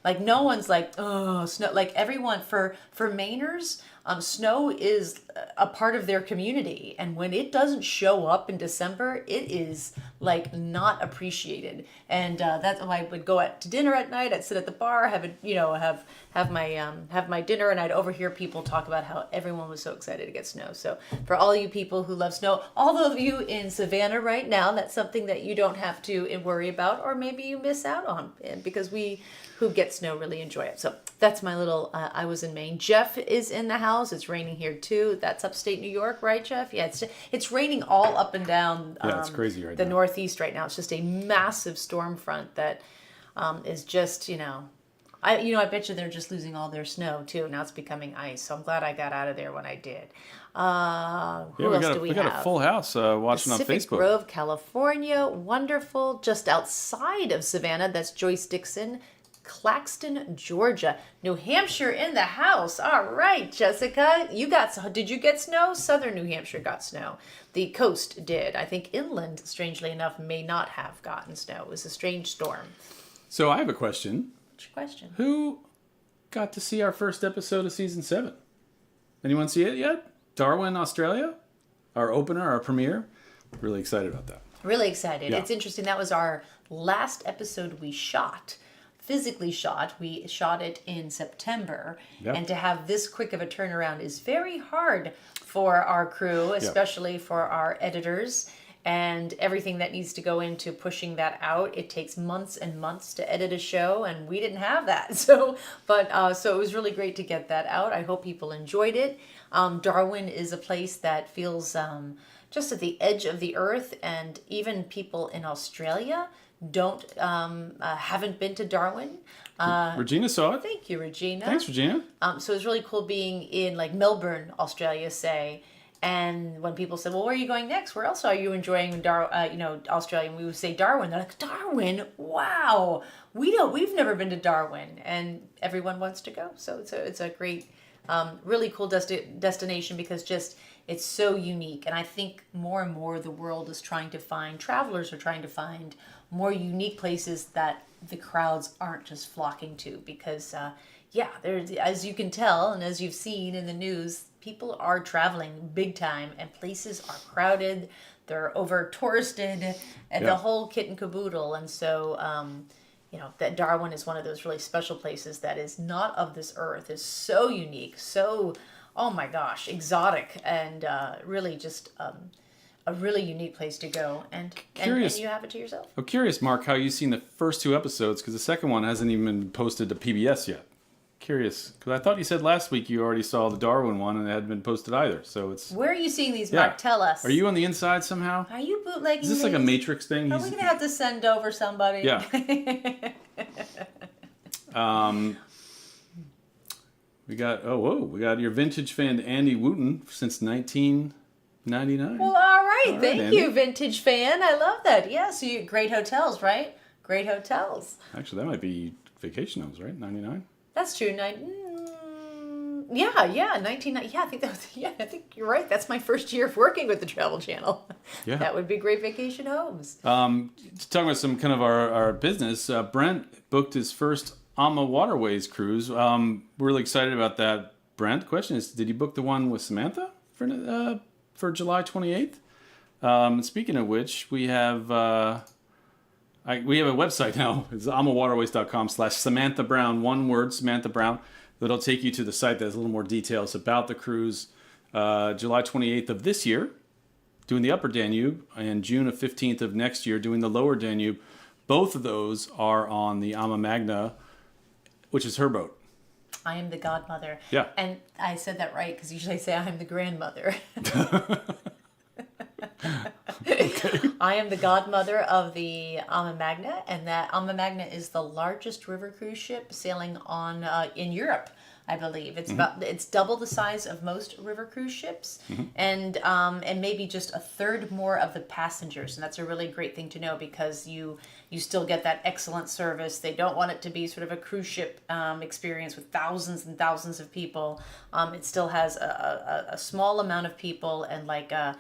Like no one's like, oh, snow. Like everyone for Mainers, snow is a part of their community, and when it doesn't show up in December, it is like not appreciated. And that's why I would go out to dinner at night. I'd sit at the bar, have my dinner, and I'd overhear people talk about how everyone was so excited to get snow. So for all you people who love snow, all of you in Savannah right now, that's something that you don't have to worry about, or maybe you miss out on, because we who get snow really enjoy it. So that's my little, I was in Maine. Jeff is in the house. It's raining here too. That's upstate New York, right, Jeff? Yeah, it's raining all up and down it's crazy right the now. Northeast right now. It's just a massive storm front that is just, I bet you they're just losing all their snow too. Now it's becoming ice. So I'm glad I got out of there when I did. Who else do we have? We got a full house watching Pacific on Facebook. Grove, California. Wonderful. Just outside of Savannah. That's Joyce Dixon. Claxton, Georgia. New Hampshire in the house. All right, Jessica. Did you get snow? Southern New Hampshire got snow. The coast did. I think inland, strangely enough, may not have gotten snow. It was a strange storm. So I have a question. What's your question? Who got to see our first episode of season 7? Anyone see it yet? Darwin, Australia? Our opener, our premiere? Really excited about that. Really excited. Yeah. It's interesting. That was our last episode physically shot. We shot it in September. Yep. And to have this quick of a turnaround is very hard for our crew, especially for our editors. And everything that needs to go into pushing that out, it takes months and months to edit a show, and we didn't have that. So it was really great to get that out. I hope people enjoyed it. Darwin is a place that feels just at the edge of the earth, and even people in Australia haven't been to Darwin. Regina saw it. Thank you, Regina. Thanks, Regina. So it's really cool being in like Melbourne, Australia, say. And when people say, well, where are you going next? Where else are you enjoying Australia? And we would say Darwin. They're like, Darwin? Wow. We've never been to Darwin. And everyone wants to go. So it's a great, really cool destination, because it's so unique. And I think more and more the world is travelers are trying to find more unique places that the crowds aren't just flocking to, because there's, as you can tell and as you've seen in the news, people are traveling big time, and places are crowded, they're over touristed, and the whole kit and caboodle. And so that Darwin is one of those really special places that is not of this earth, is so unique, so, oh my gosh, exotic, and really just a really unique place to go, and you have it to yourself. I'm curious, Mark, how you've seen the first 2 episodes, because the second one hasn't even been posted to PBS yet. Curious, because I thought you said last week you already saw the Darwin one and it hadn't been posted either. So it's. Where are you seeing these, Mark? Tell us. Are you on the inside somehow? Are you bootlegging? Is this like a Matrix thing? Are we gonna have to send over somebody? Yeah. We got your vintage fan Andy Wooten since 1999. Well, all right. Thank Andy. you, vintage fan. I love that. Yeah, so you great hotels, right? Great hotels. Actually, that might be vacation homes, right? 99. That's true. 1990. Yeah, I think you're right. That's my first year of working with the Travel Channel. Yeah. That would be great vacation homes. Talking about some kind of our business, Brent booked his first AMA Waterways cruise. We're really excited about that. Brent, question is, did you book the one with Samantha for July 28th? Speaking of which, we have we have a website now. It's amawaterways.com/Samantha Brown, one word, Samantha Brown. That'll take you to the site that has a little more details about the cruise. July 28th of this year, doing the Upper Danube, and June 15th of next year, doing the Lower Danube. Both of those are on the Ama Magna, which is her boat. I am the godmother. Yeah. And I said that right, because usually I say I'm the grandmother. Okay. I am the godmother of the Ama Magna, and that Ama Magna is the largest river cruise ship sailing on in Europe, I believe. It's it's double the size of most river cruise ships, and maybe just a third more of the passengers, and that's a really great thing to know, because you still get that excellent service. They don't want it to be sort of a cruise ship experience with thousands and thousands of people. It still has a small amount of people, and like a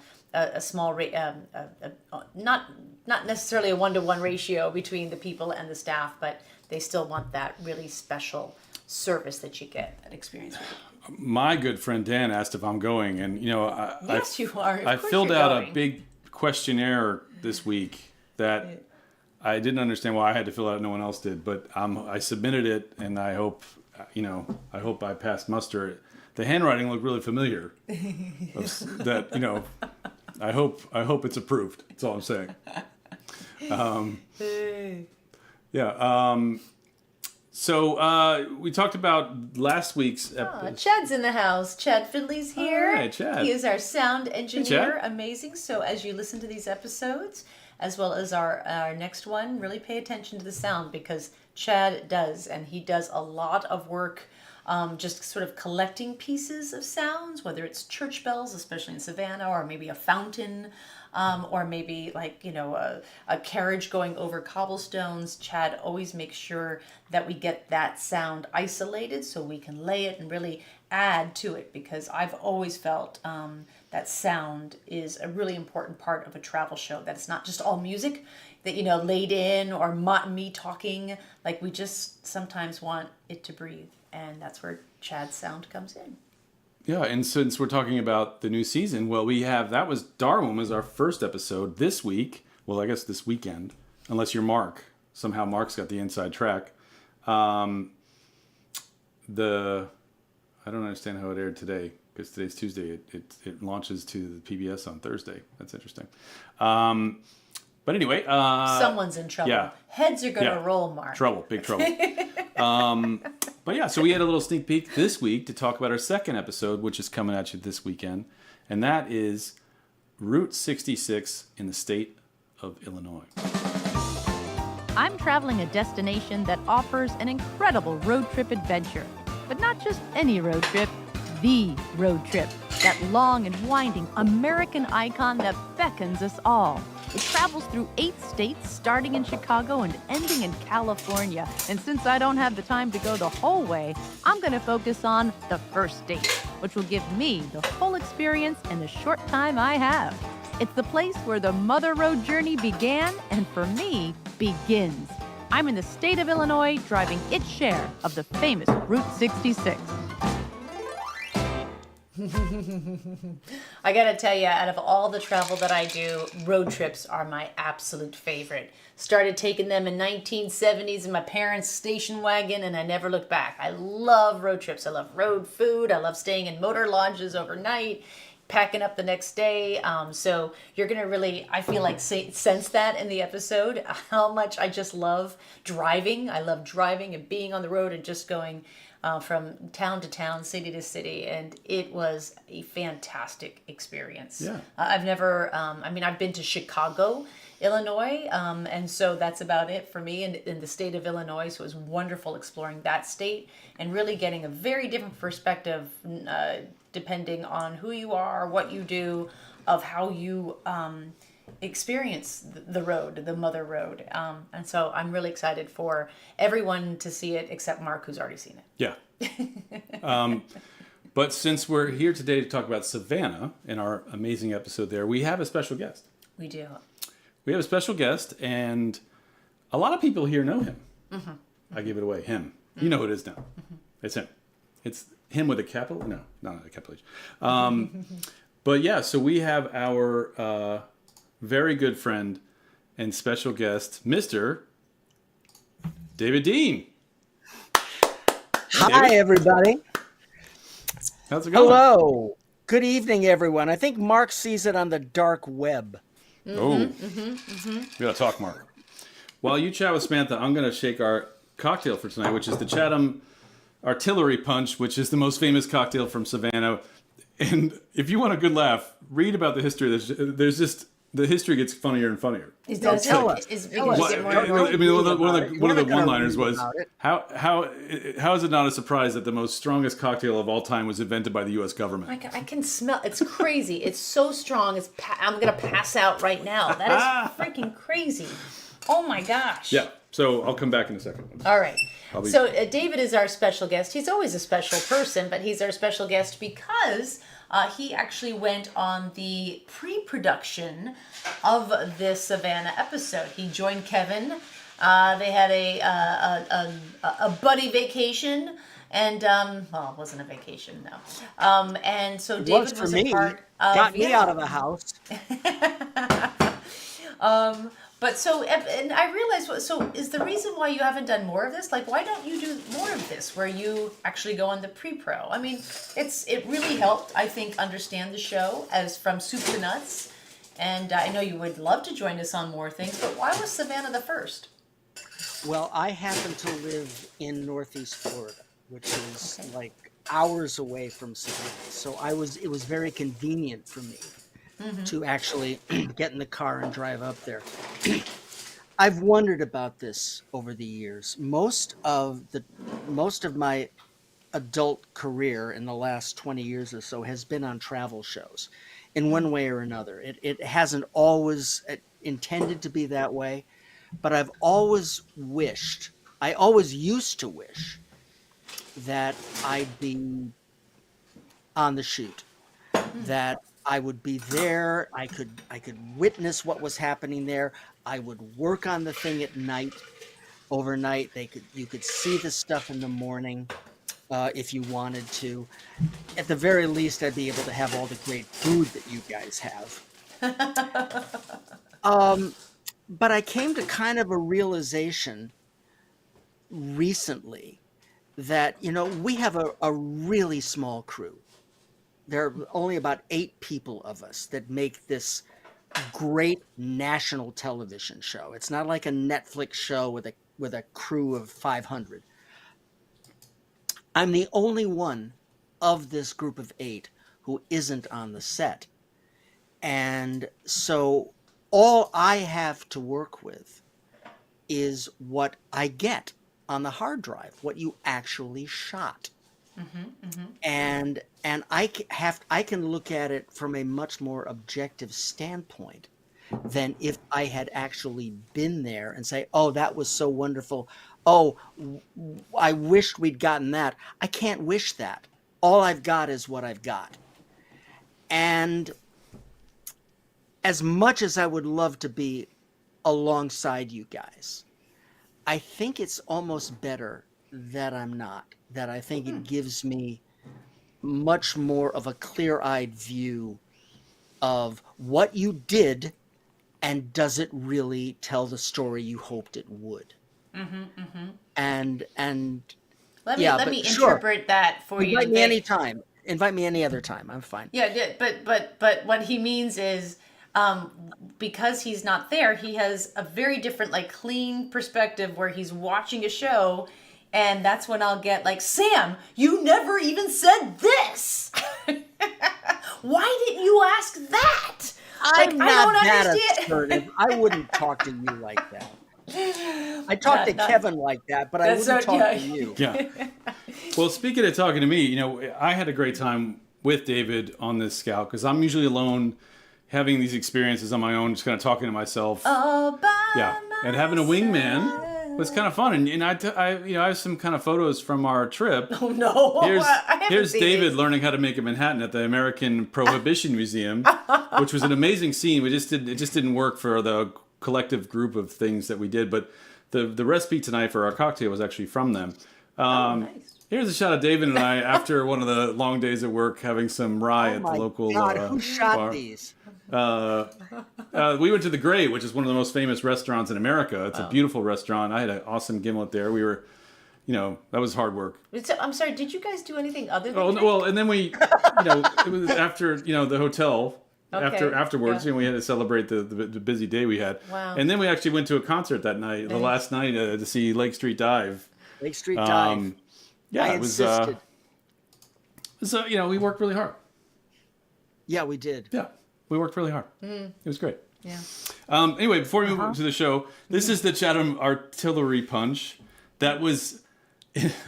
small not necessarily a 1-to-1 ratio between the people and the staff, but they still want that really special service that you get, that experience. My good friend Dan asked if I'm going, and Yes, you are. I filled out a big questionnaire this week that I didn't understand why I had to fill out. No one else did, but I submitted it, and I hope I passed muster. The handwriting looked really familiar. I hope it's approved. That's all I'm saying. So we talked about last week's episode. Chad's in the house. Chad Finley's here. Hi, Chad. He is our sound engineer. Hey, amazing. So as you listen to these episodes, as well as our next one, really pay attention to the sound, because Chad does, and he does a lot of work just sort of collecting pieces of sounds, whether it's church bells, especially in Savannah, or maybe a fountain, or maybe a carriage going over cobblestones. Chad always makes sure that we get that sound isolated so we can lay it and really add to it, because I've always felt that sound is a really important part of a travel show, that it's not just all music that laid in, or me talking. Like, we just sometimes want it to breathe, and that's where Chad's sound comes in. Yeah, and since we're talking about the new season, well, that was Darwin was our first episode this week. Well, I guess this weekend, unless you're Mark. Somehow Mark's got the inside track. I don't understand how it aired today, because today's Tuesday. It launches to the PBS on Thursday. That's interesting. But anyway, someone's in trouble. Yeah. Heads are going to roll, Mark. Trouble, big trouble. But yeah, so we had a little sneak peek this week to talk about our second episode, which is coming at you this weekend, and that is Route 66 in the state of Illinois. I'm traveling a destination that offers an incredible road trip adventure, but not just any road trip, the road trip, that long and winding American icon that beckons us all. It travels through 8 states, starting in Chicago and ending in California. And since I don't have the time to go the whole way, I'm going to focus on the first state, which will give me the full experience in the short time I have. It's the place where the Mother Road journey began, and for me, begins. I'm in the state of Illinois, driving its share of the famous Route 66. I gotta tell you, out of all the travel that I do, road trips are my absolute favorite. Started taking them in 1970s in my parents' station wagon, and I never looked back. I love road trips. I love road food. I love staying in motor lodges overnight, packing up the next day. So you're gonna really, I feel like, sense that in the episode, how much I just love driving. I love driving and being on the road and just going from town to town, city to city, and it was a fantastic experience. Yeah. I've never, I've been to Chicago, Illinois, and so that's about it for me in the state of Illinois. So it was wonderful exploring that state and really getting a very different perspective, depending on who you are, what you do, of how you experience the road, the Mother Road. And so I'm really excited for everyone to see it except Mark, who's already seen it. Yeah. But since we're here today to talk about Savannah in our amazing episode there, we have a special guest. We do. We have a special guest, and a lot of people here know him. Mm-hmm. I gave it away. Him. Mm-hmm. You know who it is now. Mm-hmm. It's him. It's him with a capital? No, not a capital H. But yeah, so we have our very good friend and special guest, Mr. David Dean. Hi, David? everybody. How's it going? Hello. Good evening, everyone. I think Mark sees it on the dark web. We gotta talk, Mark. While you chat with Samantha, I'm gonna shake our cocktail for tonight, which is the Chatham Artillery Punch, which is the most famous cocktail from Savannah. And if you want a good laugh, read about the history. There's just the history gets funnier and funnier. Is that Tell us. is Tell because us. you get more I and more? mean, one of the We're not gonna one-liners read was about it. how is it not a surprise that the most strongest cocktail of all time was invented by the U.S. government? I can smell. It's crazy. It's so strong. I'm gonna pass out right now. That is freaking crazy. Oh my gosh. Yeah. So I'll come back in a second. All right. I'll be- So David is our special guest. He's always a special person, but he's our special guest because he actually went on the pre-production of this Savannah episode. He joined Kevin They had a buddy vacation, and well, it wasn't a vacation, no. And so David for was me. a part of Got me out of the house. But so, and I realized, so is the reason why you haven't done more of this? Like, why don't you do more of this where you actually go on the pre-pro? I mean, it really helped, I think, understand the show as from soup to nuts. And I know you would love to join us on more things, but why was Savannah the first? Well, I happen to live in Northeast Florida, which is like hours away from Savannah. So it was very convenient for me to actually get in the car and drive up there. I've wondered about this over the years. Most of my adult career in the last 20 years or so has been on travel shows in one way or another. It hasn't always intended to be that way, but I always used to wish that I'd be on the shoot, that I would be there. I could witness what was happening there. I would work on the thing at night, overnight. You could see the stuff in the morning, if you wanted to. At the very least, I'd be able to have all the great food that you guys have. But I came to kind of a realization recently that, we have a really small crew. There are only about 8 people of us that make this great national television show. It's not like a Netflix show with a crew of 500. I'm the only one of this group of 8 who isn't on the set. And so all I have to work with is what I get on the hard drive, what you actually shot. And I can look at it from a much more objective standpoint than if I had actually been there and say, oh, that was so wonderful. Oh, I wished we'd gotten that. I can't wish that. All I've got is what I've got. And as much as I would love to be alongside you guys, I think it's almost better that I'm not. That I think it gives me much more of a clear-eyed view of what you did and does it really tell the story you hoped it would. And Let me sure. interpret that for you. Invite me anytime. Invite me any other time. I'm fine. Yeah, but what he means is, because he's not there, he has a very different, like, clean perspective where he's watching a show, and that's when I'll get like, Sam, you never even said this. Why didn't you ask that? I'm like, not I don't that understand. assertive. I wouldn't talk to you like that. I talk to Kevin like that, but I wouldn't talk to you. Yeah. Well, speaking of talking to me, I had a great time with David on this scout because I'm usually alone, having these experiences on my own, just kind of talking to myself. All by And having a wingman was kind of fun. And I have some kind of photos from our trip. Oh no! Here's David learning how to make a Manhattan at the American Prohibition Museum, which was an amazing scene. It just didn't work for the collective group of things that we did. But the recipe tonight for our cocktail was actually from them. Nice. Here's a shot of David and I after one of the long days at work, having some rye at the local God, who shot bar. these? We went to the Great, which is one of the most famous restaurants in America. It's a beautiful restaurant. I had an awesome gimlet there. We were, that was hard work. I'm sorry. Did you guys do anything other than? Oh drink? well, and then we, it was after the hotel. Okay. Afterwards, we had to celebrate the busy day we had. Wow. And then we actually went to a concert that night, the last night, to see Lake Street Dive. Lake Street Dive. Yeah, I it was. insisted. So we worked really hard. Yeah, we did. Yeah, we worked really hard. It was great. Yeah. Anyway, before we move on to the show, this is the Chatham Artillery Punch that was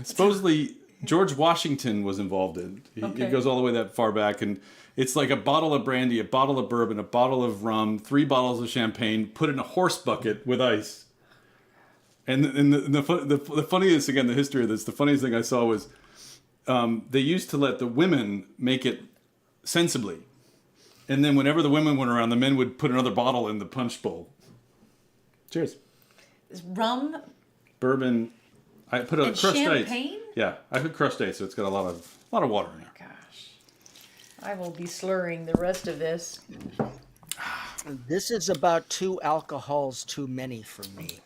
supposedly George Washington was involved in. It goes all the way that far back, and it's like a bottle of brandy, a bottle of bourbon, a bottle of rum, 3 bottles of champagne, put in a horse bucket with ice. And the funniest, again, the history of this, the funniest thing I saw was they used to let the women make it sensibly. And then whenever the women went around, the men would put another bottle in the punch bowl. Cheers. rum bourbon. I put a and crushed champagne? ice. Yeah, I put crushed ice, so it's got a lot of water in there. Gosh. I will be slurring the rest of this. This is about 2 alcohols too many for me.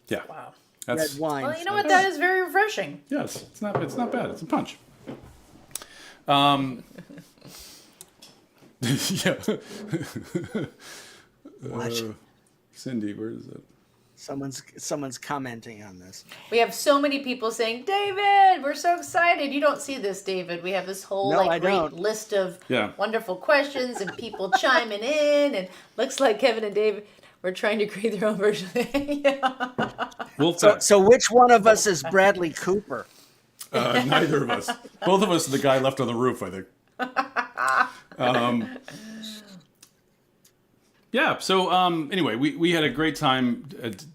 Yeah. Wow. That's, Red wine. Well, you know what? That is very refreshing. yes, it's not bad. It's a punch. Yeah. What? Cindy, where is it? Someone's commenting on this. We have so many people saying, David, we're so excited. You don't see this, David. We have this whole No, I great don't. list of Yeah. wonderful questions and people chiming in. And looks like Kevin and David were trying to create their own version. Yeah. Wolfpack. So which one of us is Bradley Cooper? Neither of us. Both of us are the guy left on the roof, I think. Yeah, so anyway, we had a great time,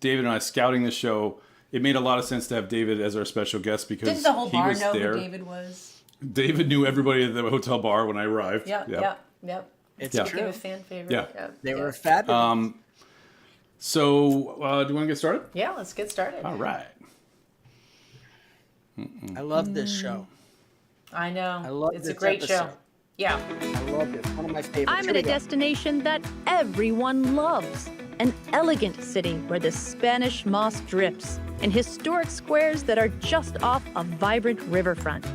David and I, scouting the show. It made a lot of sense to have David as our special guest because Didn't the whole he bar was know there. who David was? David knew everybody at the hotel bar when I arrived. Yep. It's Yeah. Give true. a fan favorite. Yeah. They were fabulous. So, do you want to get started? Yeah, let's get started. All right. I love this show. I know. I love it's a this great show. episode. Yeah. I love it. One of my favorites. I'm Here at we a go. destination that everyone loves. An elegant city where the Spanish moss drips, and historic squares that are just off a vibrant riverfront.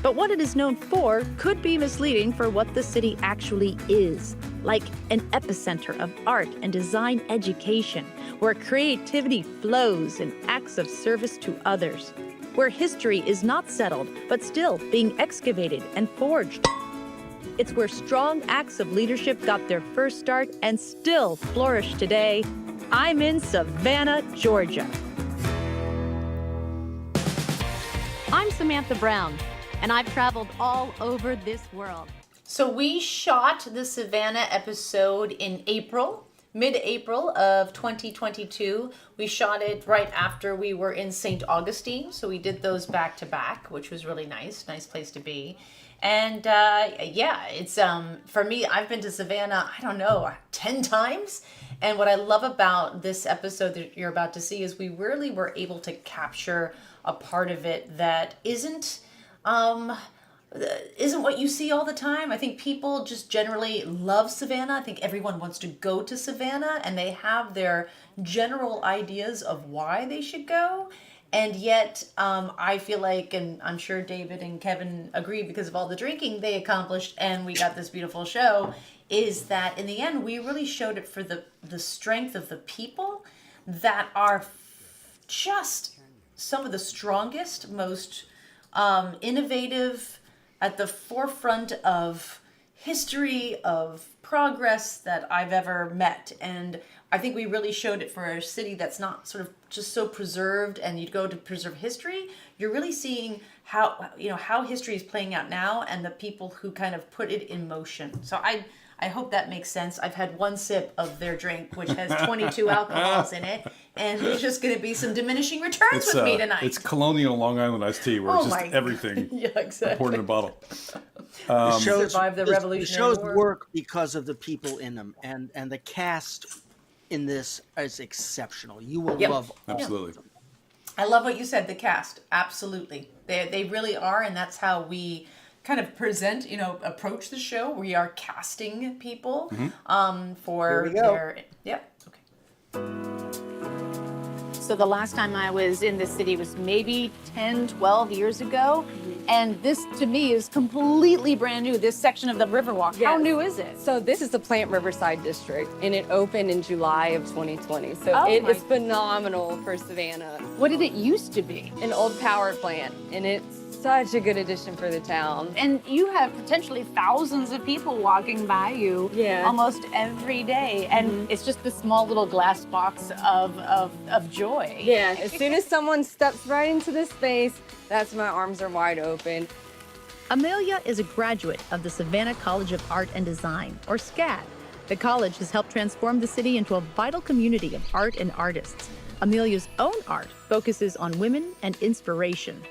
But what it is known for could be misleading for what the city actually is, like an epicenter of art and design education, where creativity flows in acts of service to others, where history is not settled, but still being excavated and forged. It's where strong acts of leadership got their first start and still flourish today. I'm in Savannah, Georgia. I'm Samantha Brown, and I've traveled all over this world. So we shot the Savannah episode in April, mid-April of 2022. We shot it right after we were in St. Augustine. So we did those back to back, which was really nice place to be. And yeah, it's for me, I've been to Savannah, I don't know, 10 times. And what I love about this episode that you're about to see is we really were able to capture a part of it that isn't what you see all the time. I think people just generally love Savannah. I think everyone wants to go to Savannah and they have their general ideas of why they should go. And yet, I feel like, and I'm sure David and Kevin agree because of all the drinking they accomplished and we got this beautiful show, is that in the end, we really showed it for the strength of the people that are just some of the strongest, most innovative, at the forefront of history, of progress that I've ever met. And I think we really showed it for a city that's not sort of just so preserved, and you'd go to preserve history. You're really seeing how history is playing out now and the people who kind of put it in motion. So I hope that makes sense. I've had one sip of their drink, which has 22 alcohols in it, and there's just going to be some diminishing returns with me tonight. It's colonial Long Island iced tea where it's just everything Yeah, exactly. poured in a bottle. The shows, Survive the Revolutionary shows War. work because of the people in them, and the cast in this is exceptional. You will love all Absolutely. of them. I love what you said, the cast. Absolutely. They really are, and that's how we kind of approach the show. We are casting people for Here we go. their... Yep. Okay. So the last time I was in this city was maybe 10, 12 years ago. And this, to me, is completely brand new, this section of the Riverwalk. How Yes. new is it? So this is the Plant Riverside District, and it opened in July of 2020. So Oh it my- is phenomenal for Savannah. What did it used to be? An old power plant, and it's such a good addition for the town. And you have potentially thousands of people walking by you Yeah. almost every day. And it's just this small little glass box of joy. Yeah, as soon as someone steps right into this space, that's when my arms are wide open. Amelia is a graduate of the Savannah College of Art and Design, or SCAD. The college has helped transform the city into a vital community of art and artists. Amelia's own art focuses on women and inspiration.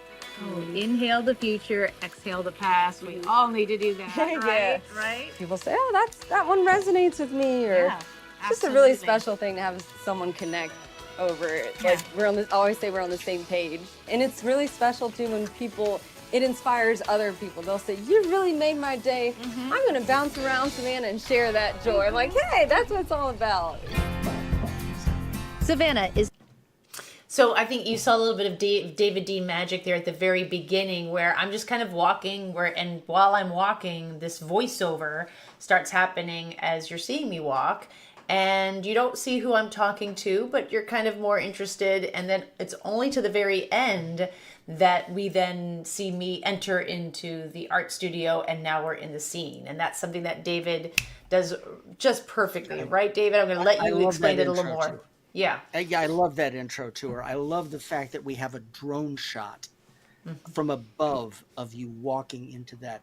Inhale the future, exhale the past. We all need to do that, Yeah. right? Right? People say, oh, that one resonates with me, or Yeah, it's just a really absolutely. special thing to have someone connect over it. Like we're on this, I always say we're on the same page. And it's really special too when people, it inspires other people. They'll say, you really made my day. I'm gonna bounce around Savannah and share that joy. I'm like, hey, that's what it's all about. Savannah is So I think you saw a little bit of David Dean magic there at the very beginning, where I'm just kind of walking, and while I'm walking, this voiceover starts happening as you're seeing me walk, and you don't see who I'm talking to, but you're kind of more interested, and then it's only to the very end that we then see me enter into the art studio, and now we're in the scene, and that's something that David does just perfectly, right, David? I'm going to let you explain it a little more. Too. Yeah. I love that intro to her. I love the fact that we have a drone shot from above of you walking into that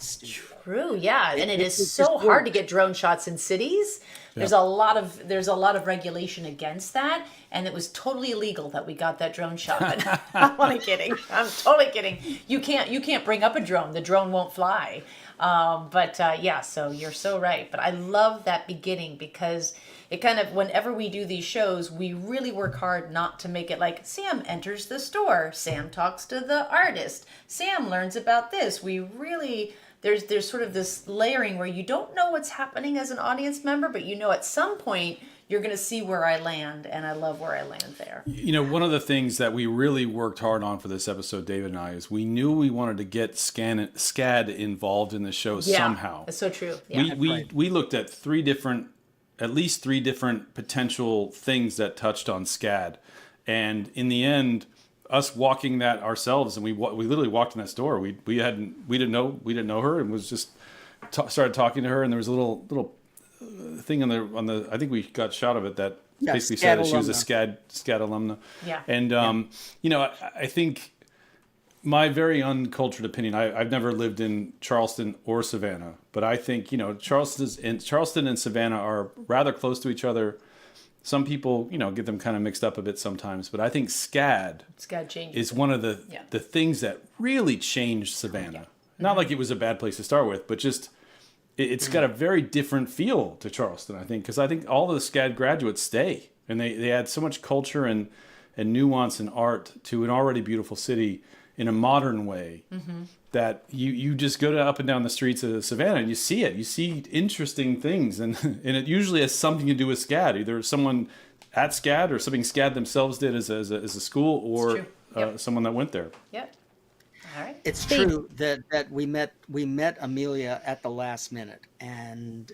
studio. True, yeah, and it is so hard to get drone shots in cities. There's a lot of regulation against that, and it was totally illegal that we got that drone shot. I'm only kidding. I'm totally kidding. You can't bring up a drone. The drone won't fly. Yeah, so you're so right. But I love that beginning because it kind of, whenever we do these shows, we really work hard not to make it like Sam enters the store, Sam talks to the artist, Sam learns about this. We really, there's sort of this layering where you don't know what's happening as an audience member, but you know at some point you're going to see where I land, and I love where I land there. You know, one of the things that we really worked hard on for this episode, David and I, is we knew we wanted to get SCAD involved in the show somehow. That's so true. Yeah. We looked at at least three different potential things that touched on SCAD, and in the end, us walking that ourselves, and we literally walked in that store. We didn't know her, and was just started talking to her, and there was a little thing on the I think we got a shot of it that basically said that she was a SCAD alumna. Yeah. And you know, I think my very uncultured opinion, I've never lived in Charleston or Savannah, but I think, you know, Charleston and Savannah are rather close to each other. Some people, you know, get them kind of mixed up a bit sometimes, but I think SCAD is one of the things that really changed Savannah. Not like it was a bad place to start with, but just it's got a very different feel to Charleston, I think, because I think all the SCAD graduates stay, and they add so much culture and nuance and art to an already beautiful city in a modern way that you just go up and down the streets of Savannah and you see it. You see interesting things, and it usually has something to do with SCAD, either someone at SCAD or something SCAD themselves did as a school, or someone that went there. Yep. All right. It's true that we met Amelia at the last minute, and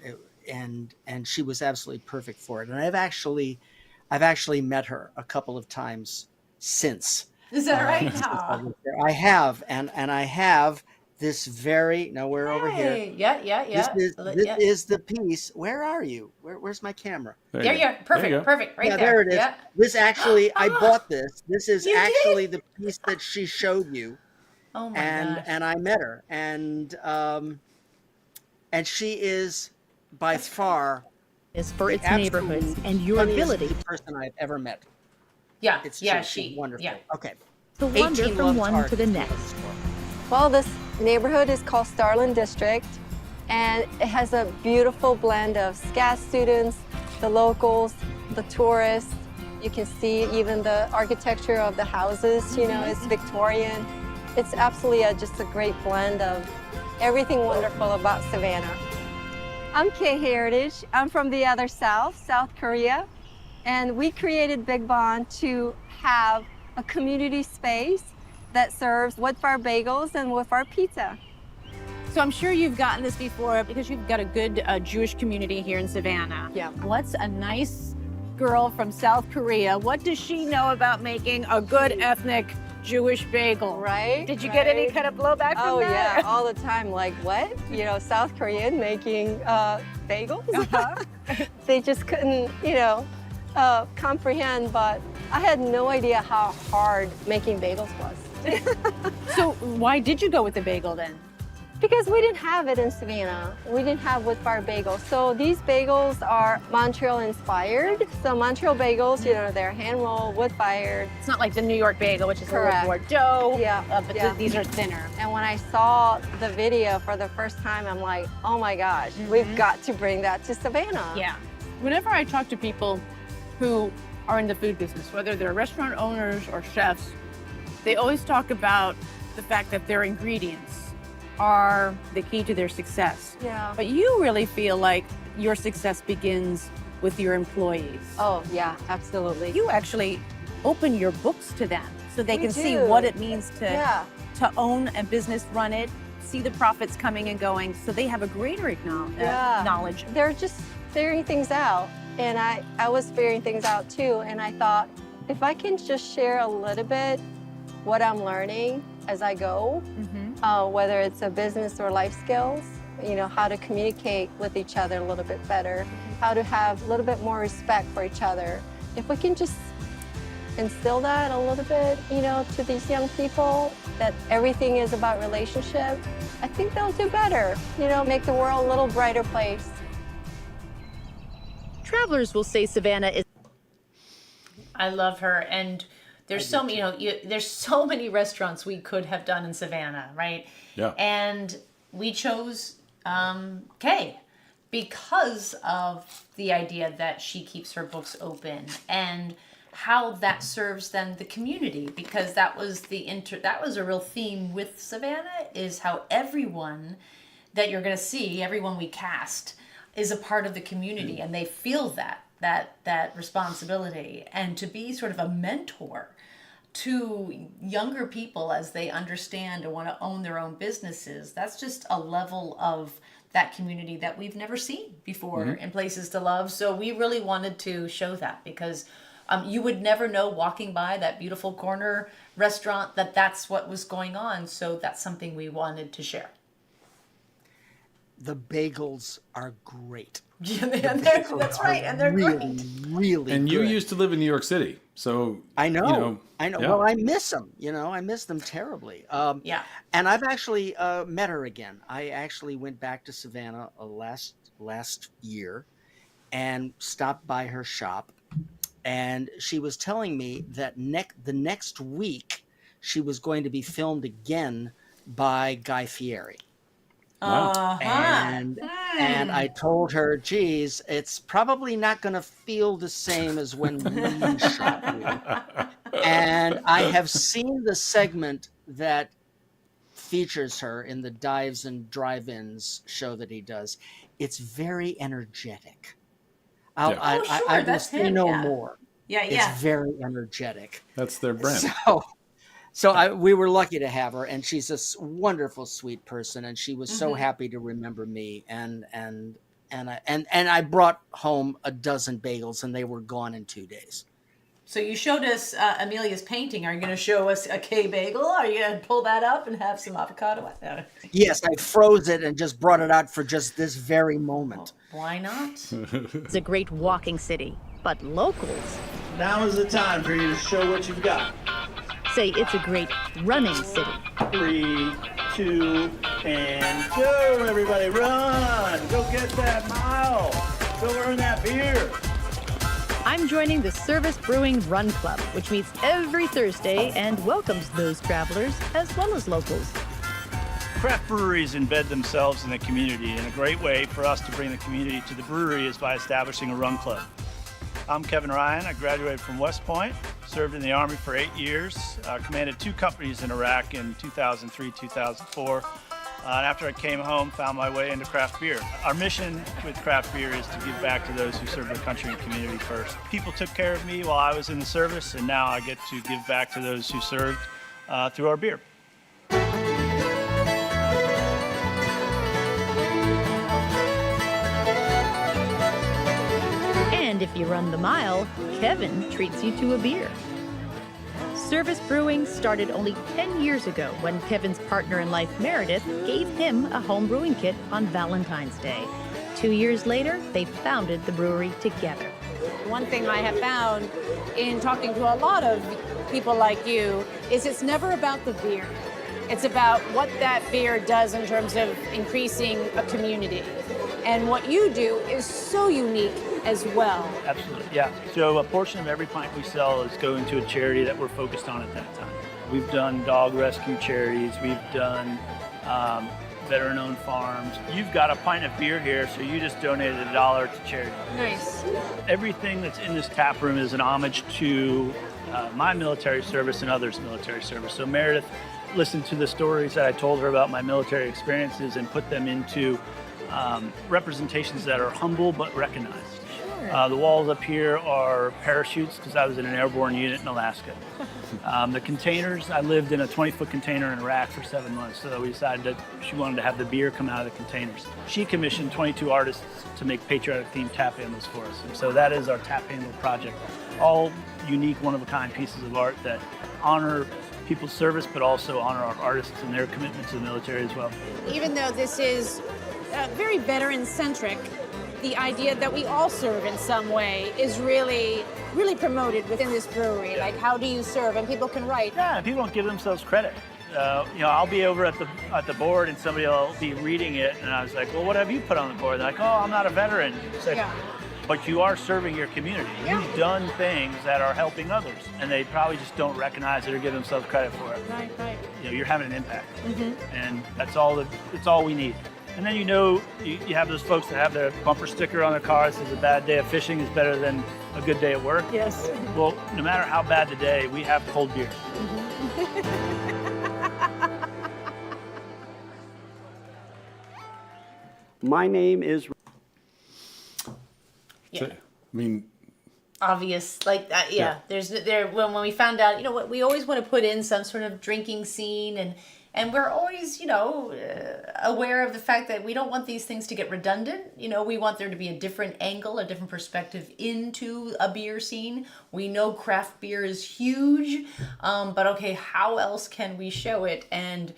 she was absolutely perfect for it. And I've actually met her a couple of times since. Is that right? I have, and I have this we're over here. Yeah. This is the piece. Where are you? Where's my camera? There you are. Perfect. Right there. There it is. Yeah. This actually, I bought this. This is actually the piece that she showed you. Oh my gosh. And I met her, and she is by far is for its neighborhoods and your ability. The person I've ever met. Yeah, she's wonderful. Yeah. Okay. To wander from one to the next. Well, this neighborhood is called Starland District, and it has a beautiful blend of SCAD students, the locals, the tourists. You can see even the architecture of the houses, you know, it's Victorian. It's absolutely just a great blend of everything wonderful about Savannah. I'm Kay Heritage. I'm from the other South Korea. And we created Big Bond to have a community space that serves wood-fired bagels and wood-fired pizza. So I'm sure you've gotten this before because you've got a good Jewish community here in Savannah. Yeah. What's a nice girl from South Korea? What does she know about making a good ethnic Jewish bagel? Right? Did you get any kind of blowback from that? Oh yeah, all the time. Like, what? You know, South Korean making bagels? They just couldn't, comprehend, but I had no idea how hard making bagels was. So why did you go with the bagel then? Because we didn't have it in Savannah. We didn't have wood-fired bagels. So these bagels are Montreal inspired. So Montreal bagels, they're hand-rolled, wood-fired. It's not like the New York bagel, which is Correct. a little more dough, Yeah. these are thinner. And when I saw the video for the first time, I'm like, oh my gosh, we've got to bring that to Savannah. Yeah. Whenever I talk to people who are in the food business, whether they're restaurant owners or chefs, they always talk about the fact that their ingredients are the key to their success. Yeah. But you really feel like your success begins with your employees. Oh, yeah, absolutely. You actually open your books to them so they We can see do. what it means to Yeah. own a business, run it, see the profits coming and going, so they have a greater knowledge. They're just figuring things out. And I was figuring things out too. And I thought, if I can just share a little bit what I'm learning as I go, whether it's a business or life skills, you know, how to communicate with each other a little bit better, how to have a little bit more respect for each other. If we can just instill that a little bit, you know, to these young people, that everything is about relationship, I think they'll do better, you know, make the world a little brighter place. Travelers will say Savannah is I love her, and there's so many, there's so many restaurants we could have done in Savannah, right? Yeah. And we chose Kay because of the idea that she keeps her books open and how that serves then the community, because that was that was a real theme with Savannah, is how everyone that you're going to see, everyone we cast, is a part of the community, and they feel that responsibility, and to be sort of a mentor to younger people as they understand and want to own their own businesses. That's just a level of that community that we've never seen before in Places to Love. So we really wanted to show that, because you would never know walking by that beautiful corner restaurant that that's what was going on. So that's something we wanted to share. The bagels are great. Yeah, that's right, and they're really, great. really And you good. used to live in New York City, so I know. You know, I know. yeah. Well, I miss them. You know, I miss them terribly. Yeah. And I've actually met her again. I actually went back to Savannah last year and stopped by her shop. And she was telling me that the next week she was going to be filmed again by Guy Fieri. Wow. And I told her, geez, it's probably not going to feel the same as when we shot you. And I have seen the segment that features her in the Dives and Drive-Ins show that he does. It's very energetic. Sure, I will that's say him, no yeah. more. Yeah, It's very energetic. That's their brand. So we were lucky to have her, and she's a wonderful, sweet person, and she was so happy to remember me. And I brought home a dozen bagels, and they were gone in 2 days. So you showed us Amelia's painting. Are you going to show us a K bagel? Are you going to pull that up and have some avocado? No. Yes, I froze it and just brought it out for just this very moment. Why not? It's a great walking city, but locals Now is the time for you to show what you've got. say it's a great running city. 3, 2, and go, everybody, run! Go get that mile! Go earn that beer! I'm joining the Service Brewing Run Club, which meets every Thursday and welcomes those travelers as well as locals. Craft breweries embed themselves in the community, and a great way for us to bring the community to the brewery is by establishing a run club. I'm Kevin Ryan. I graduated from West Point, served in the Army for 8 years, commanded 2 companies in Iraq in 2003, 2004. And after I came home, found my way into craft beer. Our mission with craft beer is to give back to those who serve their country and community first. People took care of me while I was in the service, and now I get to give back to those who served through our beer. And if you run the mile, Kevin treats you to a beer. Service Brewing started only 10 years ago when Kevin's partner in life, Meredith, gave him a home brewing kit on Valentine's Day. 2 years later, they founded the brewery together. One thing I have found in talking to a lot of people like you is it's never about the beer. It's about what that beer does in terms of increasing a community. And what you do is so unique as well. Absolutely, yeah. So a portion of every pint we sell is going to a charity that we're focused on at that time. We've done dog rescue charities. We've done veteran-owned farms. You've got a pint of beer here, so you just donated $1 to charity. Nice. Everything that's in this tap room is an homage to my military service and others' military service. So Meredith listened to the stories that I told her about my military experiences and put them into representations that are humble but recognized. The walls up here are parachutes because I was in an airborne unit in Alaska. The containers, I lived in a 20-foot container in Iraq for 7 months, so we decided that she wanted to have the beer come out of the containers. She commissioned 22 artists to make patriotic-themed tap handles for us, and so that is our tap handle project. All unique, one-of-a-kind pieces of art that honor people's service, but also honor our artists and their commitment to the military as well. Even though this is very veteran-centric, the idea that we all serve in some way is really promoted within this brewery. Like, how do you serve? And people can write. Yeah, people don't give themselves credit. I'll be over at the board and somebody will be reading it, and I was like, well, what have you put on the board? They're like, oh, I'm not a veteran. It's like, but you are serving your community. Yeah. You've done things that are helping others, and they probably just don't recognize it or give themselves credit for it. Right. You're having an impact, and that's all we need. And then you have those folks that have their bumper sticker on their car that says a bad day of fishing is better than a good day at work. Yes. Well, no matter how bad the day, we have cold beer. My name is... Yeah. I mean, obvious, like that. Yeah. When we found out, what we always want to put in some sort of drinking scene, and we're always, aware of the fact that we don't want these things to get redundant. We want there to be a different angle, a different perspective into a beer scene. We know craft beer is huge, but okay, how else can we show it? And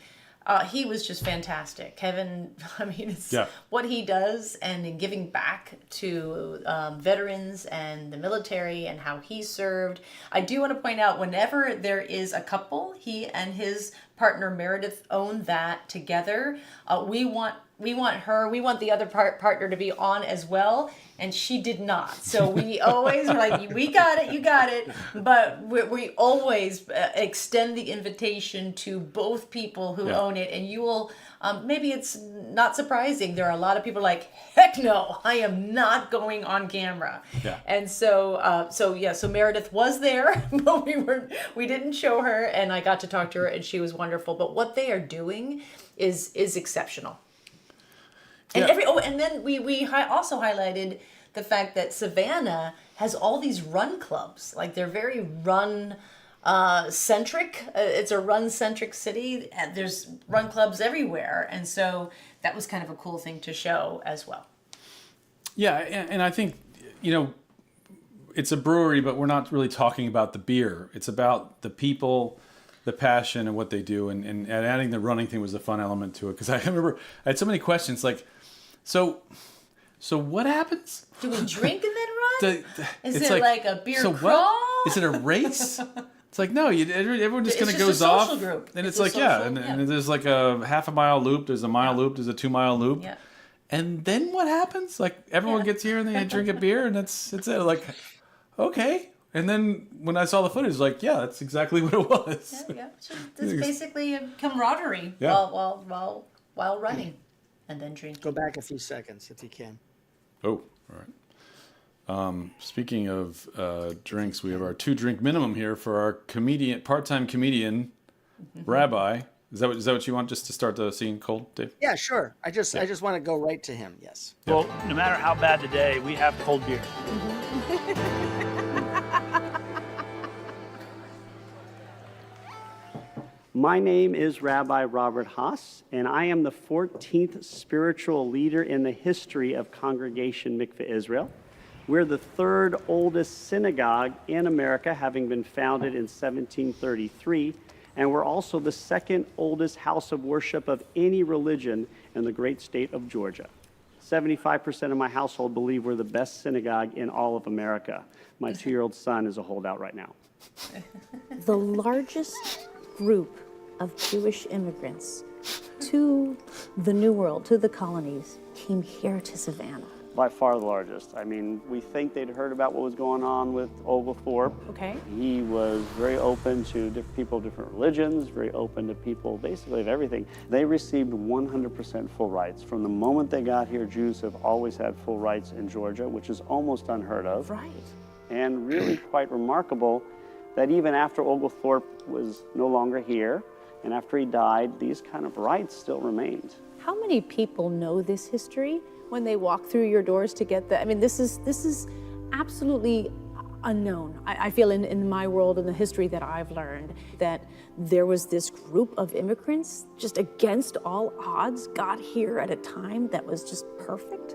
he was just fantastic. Kevin, it's what he does, and in giving back to veterans and the military and how he served. I do want to point out, whenever there is a couple, he and his partner Meredith own that together. We want the other partner to be on as well, and she did not. So we always were like, we got it, you got it. But we always extend the invitation to both people who own it, and you will, maybe it's not surprising. There are a lot of people like, heck no, I am not going on camera. Yeah. And so Meredith was there, but we didn't show her, and I got to talk to her, and she was wonderful. But what they are doing is exceptional. And and then we also highlighted the fact that Savannah has all these run clubs. Like, they're very run centric. It's a run centric city, and there's run clubs everywhere. And so that was kind of a cool thing to show as well. Yeah, and I think, it's a brewery, but we're not really talking about the beer. It's about the people, the passion, and what they do. And adding the running thing was a fun element to it. Because I remember I had so many questions, like, so what happens? Do we drink and then run? Is it like a beer crawl? What? Is it a race? It's like, no, everyone just kind of goes off. Group. And it's like, and there's like a half a mile loop, there's a mile loop, there's a 2 mile loop. Yeah. And then what happens? Like, everyone gets here and they drink a beer, and it's it. Like, okay. And then when I saw the footage, like, that's exactly what it was. Yeah. So it's basically a camaraderie while running. And then drink. Go back a few seconds if you can. Oh, all right. Speaking of drinks, we have our 2-drink minimum here for our part-time comedian, Rabbi. Is that what you want, just to start the scene cold, Dave? Yeah, sure. I just want to go right to him. Yes. Well, no matter how bad the day, we have cold beer. My name is Rabbi Robert Haas, and I am the 14th spiritual leader in the history of Congregation Mikveh Israel. We're the 3rd oldest synagogue in America, having been founded in 1733, and we're also the 2nd oldest house of worship of any religion in the great state of Georgia. 75% of my household believe we're the best synagogue in all of America. My 2-year-old son is a holdout right now. The largest group of Jewish immigrants to the New World, to the colonies, came here to Savannah. By far the largest. I mean, we think they'd heard about what was going on with Oglethorpe. Okay. He was very open to different people of different religions, very open to people basically of everything. They received 100% full rights. From the moment they got here, Jews have always had full rights in Georgia, which is almost unheard of. Right. And really quite remarkable that even after Oglethorpe was no longer here, and after he died, these kind of rights still remained. How many people know this history when they walk through your doors to get the, I mean, this is absolutely unknown. I feel in my world, in the history that I've learned, that there was this group of immigrants just against all odds got here at a time that was just perfect.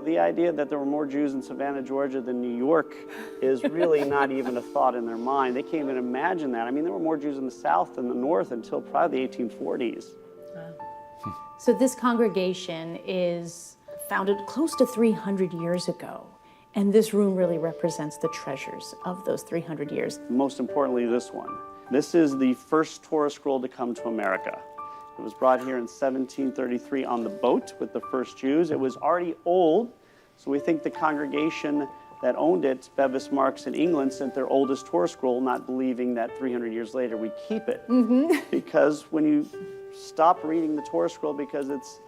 The idea that there were more Jews in Savannah, Georgia than New York is really not even a thought in their mind. They can't even imagine that. I mean, there were more Jews in the South than the North until probably the 1840s. So this congregation is founded close to 300 years ago, and this room really represents the treasures of those 300 years. Most importantly, this one. This is the first Torah scroll to come to America. It was brought here in 1733 on the boat with the first Jews. It was already old, so we think the congregation that owned it, Bevis Marks in England, sent their oldest Torah scroll, not believing that 300 years later we'd keep it. Because when you stop reading the Torah scroll because it's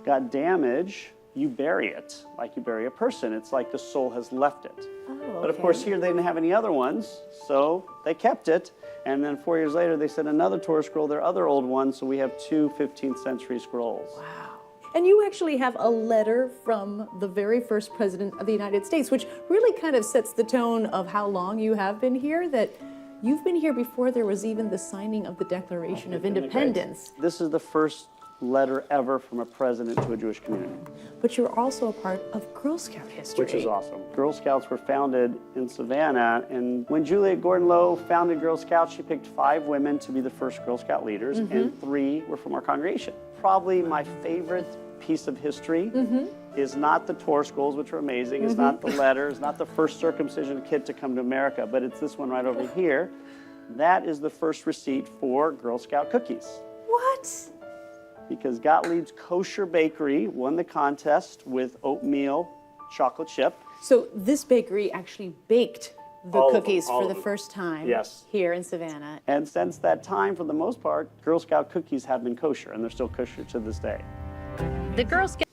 got damage, you bury it like you bury a person. It's like the soul has left it. But of course here they didn't have any other ones, so they kept it. And then 4 years later they sent another Torah scroll, their other old one, so we have two 15th century scrolls. Wow. And you actually have a letter from the very first president of the United States, which really kind of sets the tone of how long you have been here, that you've been here before there was even the signing of the Declaration of Independence. This is the first letter ever from a president to a Jewish community. But you're also a part of Girl Scout history. Which is awesome. Girl Scouts were founded in Savannah, and when Juliet Gordon-Low founded Girl Scouts, she picked 5 women to be the first Girl Scout leaders, and 3 were from our congregation. Probably my favorite piece of history is not the Torah scrolls, which are amazing, it's not the letters, not the first circumcision kit to come to America, but it's this one right over here. That is the first receipt for Girl Scout cookies. What? Because Gottlieb's Kosher Bakery won the contest with oatmeal chocolate chip. So this bakery actually baked the cookies for the first time here in Savannah. And since that time, for the most part, Girl Scout cookies have been kosher, and they're still kosher to this day. The Girl Scout.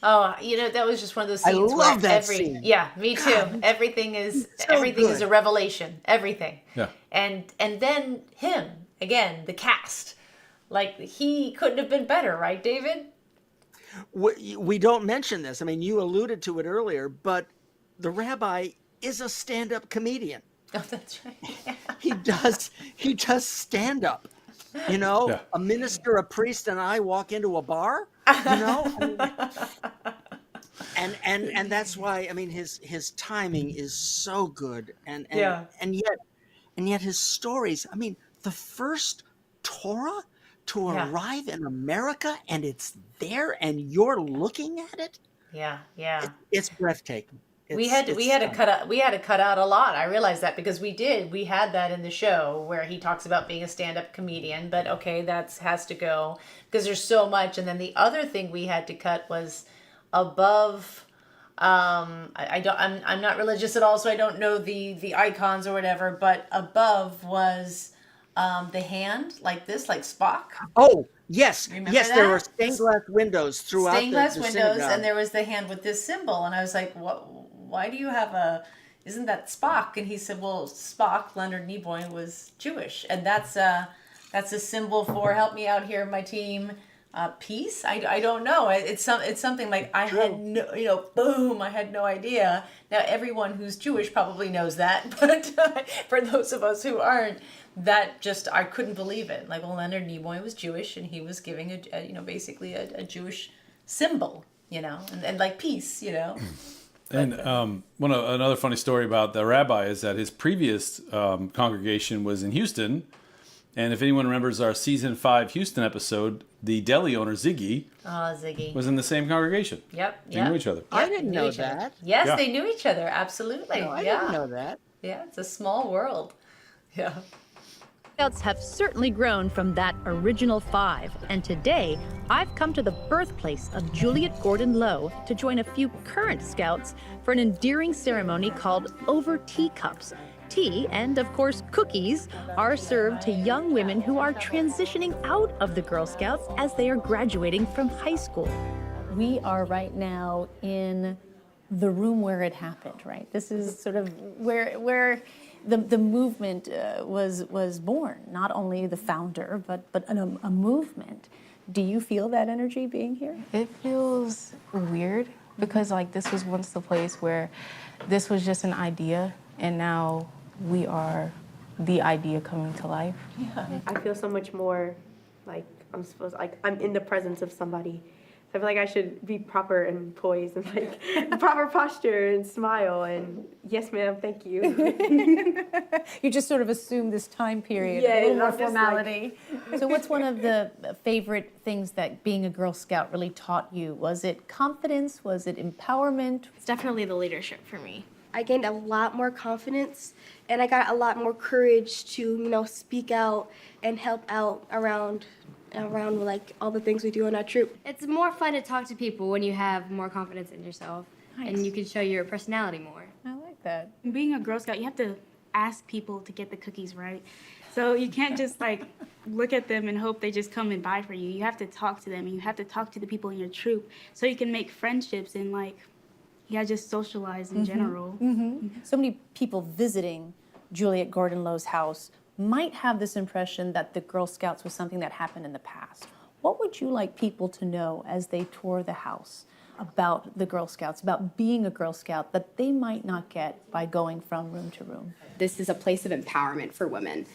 Oh, you know, that was just one of those scenes love where that scene. Yeah, me too. God, everything is so good. a revelation. Everything. Yeah. And then him again, the cast. Like, he couldn't have been better, right, David? We don't mention this. I mean, you alluded to it earlier, but the rabbi is a stand-up comedian. Oh, that's right. Yeah. He does stand-up. You know, Yeah. a minister, a priest, and I walk into a bar. You know, and that's why, I mean, his timing is so good, and yet his stories. I mean, the first Torah to arrive in America, and it's there, and you're looking at it. Yeah. It's breathtaking. We had to cut out a lot. I realized that because we had that in the show where he talks about being a stand-up comedian, but okay, that has to go because there's so much. And then the other thing we had to cut was above. I'm not religious at all, so I don't know the icons or whatever. But above was the hand like this, like Spock. Oh yes, Remember yes. that? There were stained glass windows throughout Stained glass the windows, synagogue. and there was the hand with this symbol, and I was like, "What? Why do you have a? Isn't that Spock?" And he said, "Well, Spock, Leonard Nimoy, was Jewish, and that's a symbol for help me out here, my team, peace." I don't know. It's something like I had no, boom, I had no idea. Now everyone who's Jewish probably knows that, but for those of us who aren't, that just I couldn't believe it. Like, well, Leonard Nimoy was Jewish, and he was giving basically a Jewish symbol, and like peace, And another funny story about the rabbi is that his previous congregation was in Houston, and if anyone remembers our season 5 Houston episode, the deli owner Ziggy was in the same congregation. Yep. They knew each other. I didn't know that. Yes, Yeah. they knew each other. Absolutely. No, I didn't know that. Yeah, it's a small world. Yeah. Scouts have certainly grown from that original 5, and today I've come to the birthplace of Juliet Gordon Lowe to join a few current Scouts for an endearing ceremony called Over Teacups. Tea and, of course, cookies are served to young women who are transitioning out of the Girl Scouts as they are graduating from high school. We are right now in the room where it happened, right? This is sort of where the movement was born. Not only the founder, but a movement. Do you feel that energy being here? It feels weird because like this was once the place where this was just an idea, and now we are the idea coming to life. Yeah. I feel so much more like I'm in the presence of somebody. I feel like I should be proper and poised and like proper posture and smile and yes ma'am, thank you. You just sort of assume this time period, Yeah, a little more I'm just formality. So what's one of the favorite things that being a Girl Scout really taught you? Was it confidence? Was it empowerment? It's definitely the leadership for me. I gained a lot more confidence and I got a lot more courage to, speak out and help out around like all the things we do in our troop. It's more fun to talk to people when you have more confidence in yourself. Nice. And you can show your personality more. I like that. Being a Girl Scout, you have to ask people to get the cookies right. So you can't just like look at them and hope they just come and buy for you. You have to talk to them and you have to talk to the people in your troop so you can make friendships and just socialize in general. So many people visiting Juliet Gordon Lowe's house might have this impression that the Girl Scouts was something that happened in the past. What would you like people to know as they tour the house about the Girl Scouts, about being a Girl Scout that they might not get by going from room to room? This is a place of empowerment for women,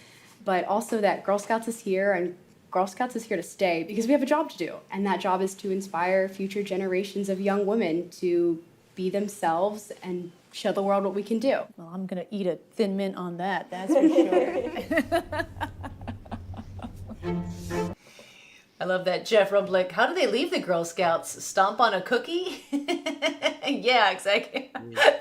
but also that Girl Scouts is here and Girl Scouts is here to stay because we have a job to do. And that job is to inspire future generations of young women to be themselves and show the world what we can do. Well, I'm going to eat a Thin Mint on that, that's for sure. I love that. Jeff Rublick, how do they leave the Girl Scouts? Stomp on a cookie? Yeah, exactly.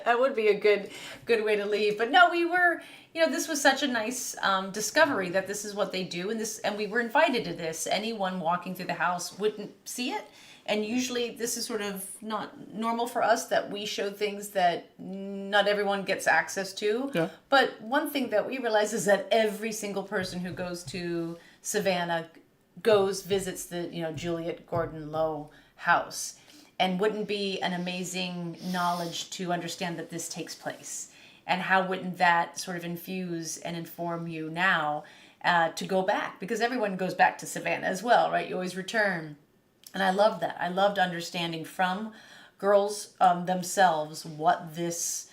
That would be a good way to leave. But no, we were, this was such a nice discovery that this is what they do. And we were invited to this. Anyone walking through the house wouldn't see it. And usually this is sort of not normal for us that we show things that not everyone gets access to. Yeah. But one thing that we realize is that every single person who goes to Savannah visits the Juliet Gordon Lowe house, and wouldn't be an amazing knowledge to understand that this takes place, and how wouldn't that sort of infuse and inform you now to go back, because everyone goes back to Savannah as well, right? You always return. And I love that. I loved understanding from girls themselves what this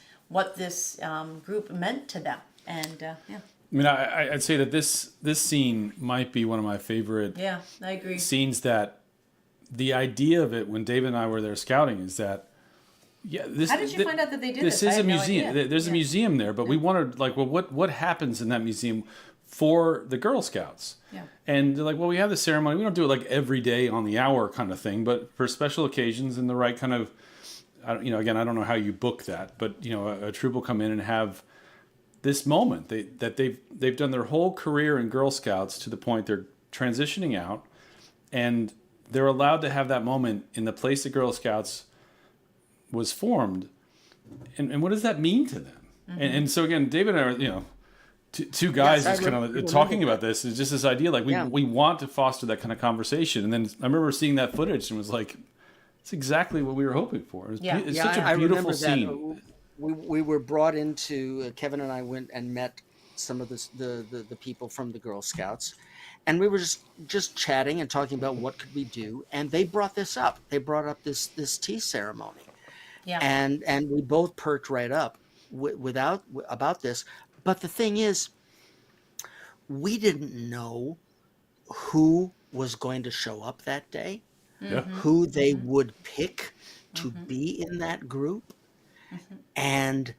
group meant to them. And yeah. I mean, I'd say that this scene might be one of my favorite Yeah, I agree. scenes. That the idea of it when David and I were there scouting is that, How did you find out that they did this? This I is a had no museum. idea. There's a museum there, but we wanted what happens in that museum for the Girl Scouts. Yeah. And they're like, well, we have the ceremony. We don't do it like every day on the hour kind of thing, but for special occasions and the right kind of, again, I don't know how you book that, but a troop will come in and have this moment that they've done their whole career in Girl Scouts to the point they're transitioning out, and they're allowed to have that moment in the place the Girl Scouts was formed. And what does that mean to them? Mm-hmm. And so again, David and I are, two guys just kind of talking about this. It's just this idea, like we want to foster that kind of conversation. And then I remember seeing that footage and was like, it's exactly what we were hoping for. It's such a beautiful scene. We were brought into, Kevin and I went and met some of the people from the Girl Scouts. And we were just chatting and talking about what could we do. And they brought this up. They brought up this tea ceremony. Yeah. And we both perked right up about this. But the thing is, we didn't know who was going to show up that day, who they would pick to be in that group. And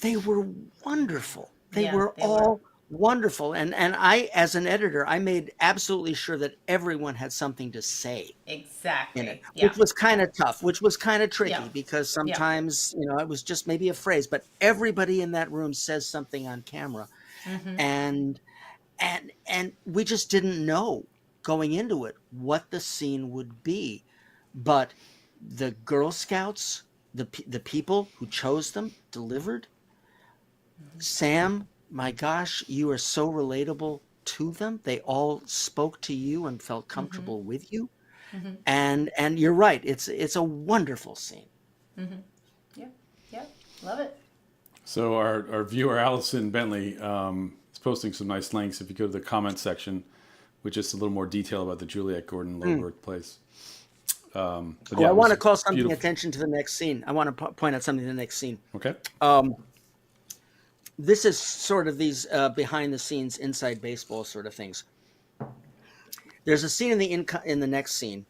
they were wonderful. They were all wonderful. And I, as an editor, I made absolutely sure that everyone had something to say. Exactly. In it, which was kind of tough, which was kind of tricky because sometimes, it was just maybe a phrase, but everybody in that room says something on camera. And and we just didn't know going into it what the scene would be. But the Girl Scouts, the people who chose them, delivered. Sam, my gosh, you are so relatable to them. They all spoke to you and felt comfortable with you. And you're right. It's a wonderful scene. Yeah, love it. So our viewer Allison Bentley is posting some nice links. If you go to the comment section, with just a little more detail about the Juliet Gordon low birthplace. I want to call something attention to the next scene. I want to point out something to the next scene. Okay. This is sort of these behind the scenes inside baseball sort of things. There's a scene in the next scene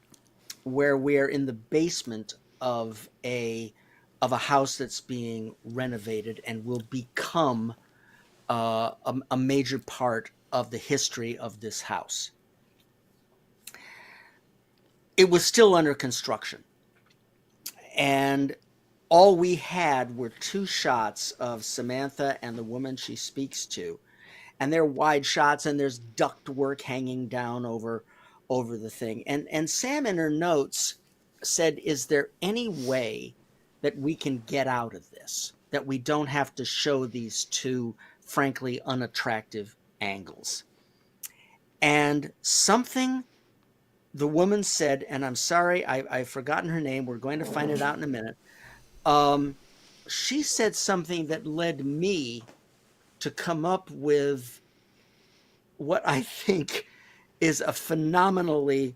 where we're in the basement of a house that's being renovated and will become a major part of the history of this house. It was still under construction, and all we had were 2 shots of Samantha and the woman she speaks to, and they're wide shots, and there's duct work hanging down over the thing. And Sam in her notes said, is there any way that we can get out of this, that we don't have to show these 2 frankly unattractive angles? And something the woman said, and I'm sorry, I've forgotten her name. We're going to find it out in a minute. She said something that led me to come up with what I think is a phenomenally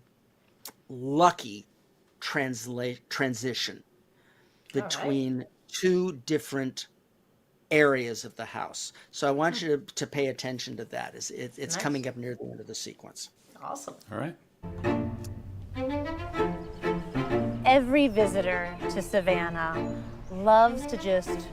lucky transition between 2 different areas of the house. So I want you to pay attention to that. It's nice. Coming up near the end of the sequence. Awesome. All right. Every visitor to Savannah loves to just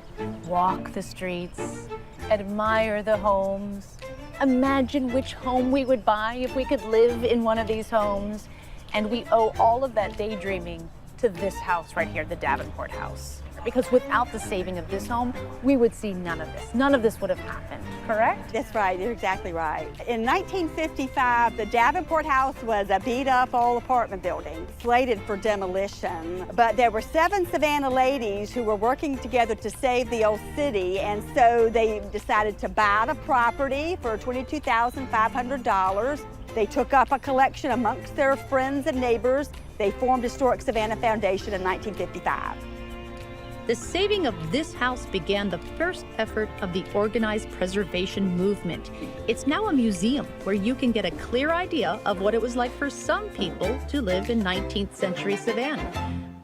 walk the streets, admire the homes, imagine which home we would buy if we could live in one of these homes. And we owe all of that daydreaming to this house right here, the Davenport house. Because without the saving of this home, we would see none of this. None of this would have happened, correct? That's right, you're exactly right. In 1955, the Davenport house was a beat-up old apartment building, slated for demolition. But there were 7 Savannah ladies who were working together to save the old city, and so they decided to buy the property for $22,500. They took up a collection amongst their friends and neighbors. They formed Historic Savannah Foundation in 1955. The saving of this house began the first effort of the organized preservation movement. It's now a museum where you can get a clear idea of what it was like for some people to live in 19th century Savannah.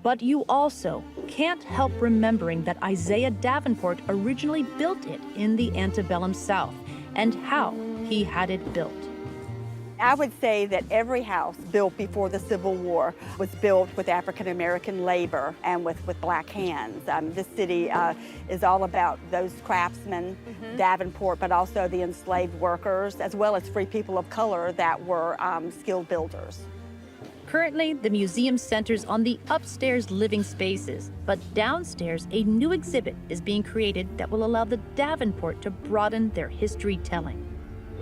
But you also can't help remembering that Isaiah Davenport originally built it in the antebellum South and how he had it built. I would say that every house built before the Civil War was built with African-American labor and with black hands. This city is all about those craftsmen, Davenport, but also the enslaved workers, as well as free people of color that were skilled builders. Currently, the museum centers on the upstairs living spaces, but downstairs, a new exhibit is being created that will allow the Davenport to broaden their history telling.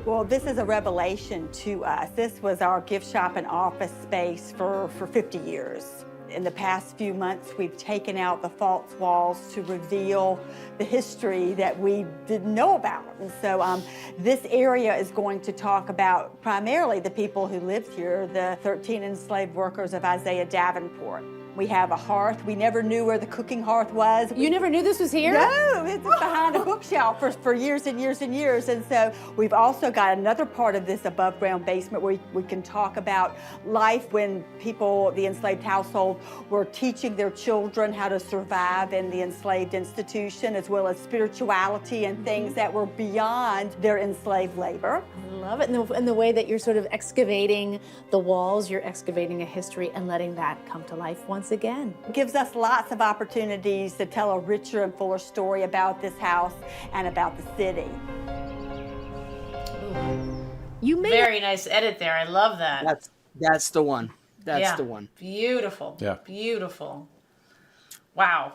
Well, this is a revelation to us. This was our gift shop and office space for 50 years. In the past few months, we've taken out the false walls to reveal the history that we didn't know about. And so this area is going to talk about primarily the people who lived here, the 13 enslaved workers of Isaiah Davenport. We have a hearth. We never knew where the cooking hearth was. You never knew this was here? No, it's behind a bookshelf for years and years and years. And so we've also got another part of this above ground basement where we can talk about life when people, the enslaved household, were teaching their children how to survive in the enslaved institution, as well as spirituality and things that were beyond their enslaved labor. I love it. And the way that you're sort of excavating the walls, you're excavating a history and letting that come to life once again. It gives us lots of opportunities to tell a richer and fuller story about this house and about the city. Very nice edit there. I love that. That's the one. That's the one. Beautiful. Yeah. Beautiful. Wow.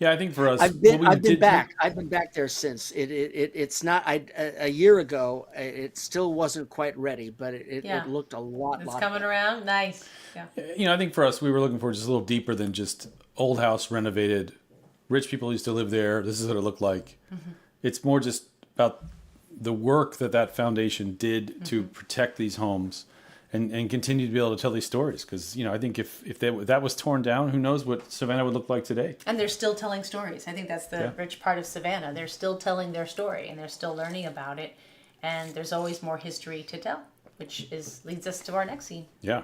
Yeah, I think for us, I've been back. I've been back there since. It's not. A year ago, it still wasn't quite ready, but it looked a lot. It's coming around. Nice. Yeah. You know, I think for us, we were looking for just a little deeper than just old house renovated. Rich people used to live there. This is what it looked like. Mm-hmm. It's more just about the work that foundation did to protect these homes and continue to be able to tell these stories. Because, you know, I think if that was torn down, who knows what Savannah would look like today. And they're still telling stories. I think that's the rich part of Savannah. They're still telling their story, and they're still learning about it. And there's always more history to tell, which leads us to our next scene. Yeah.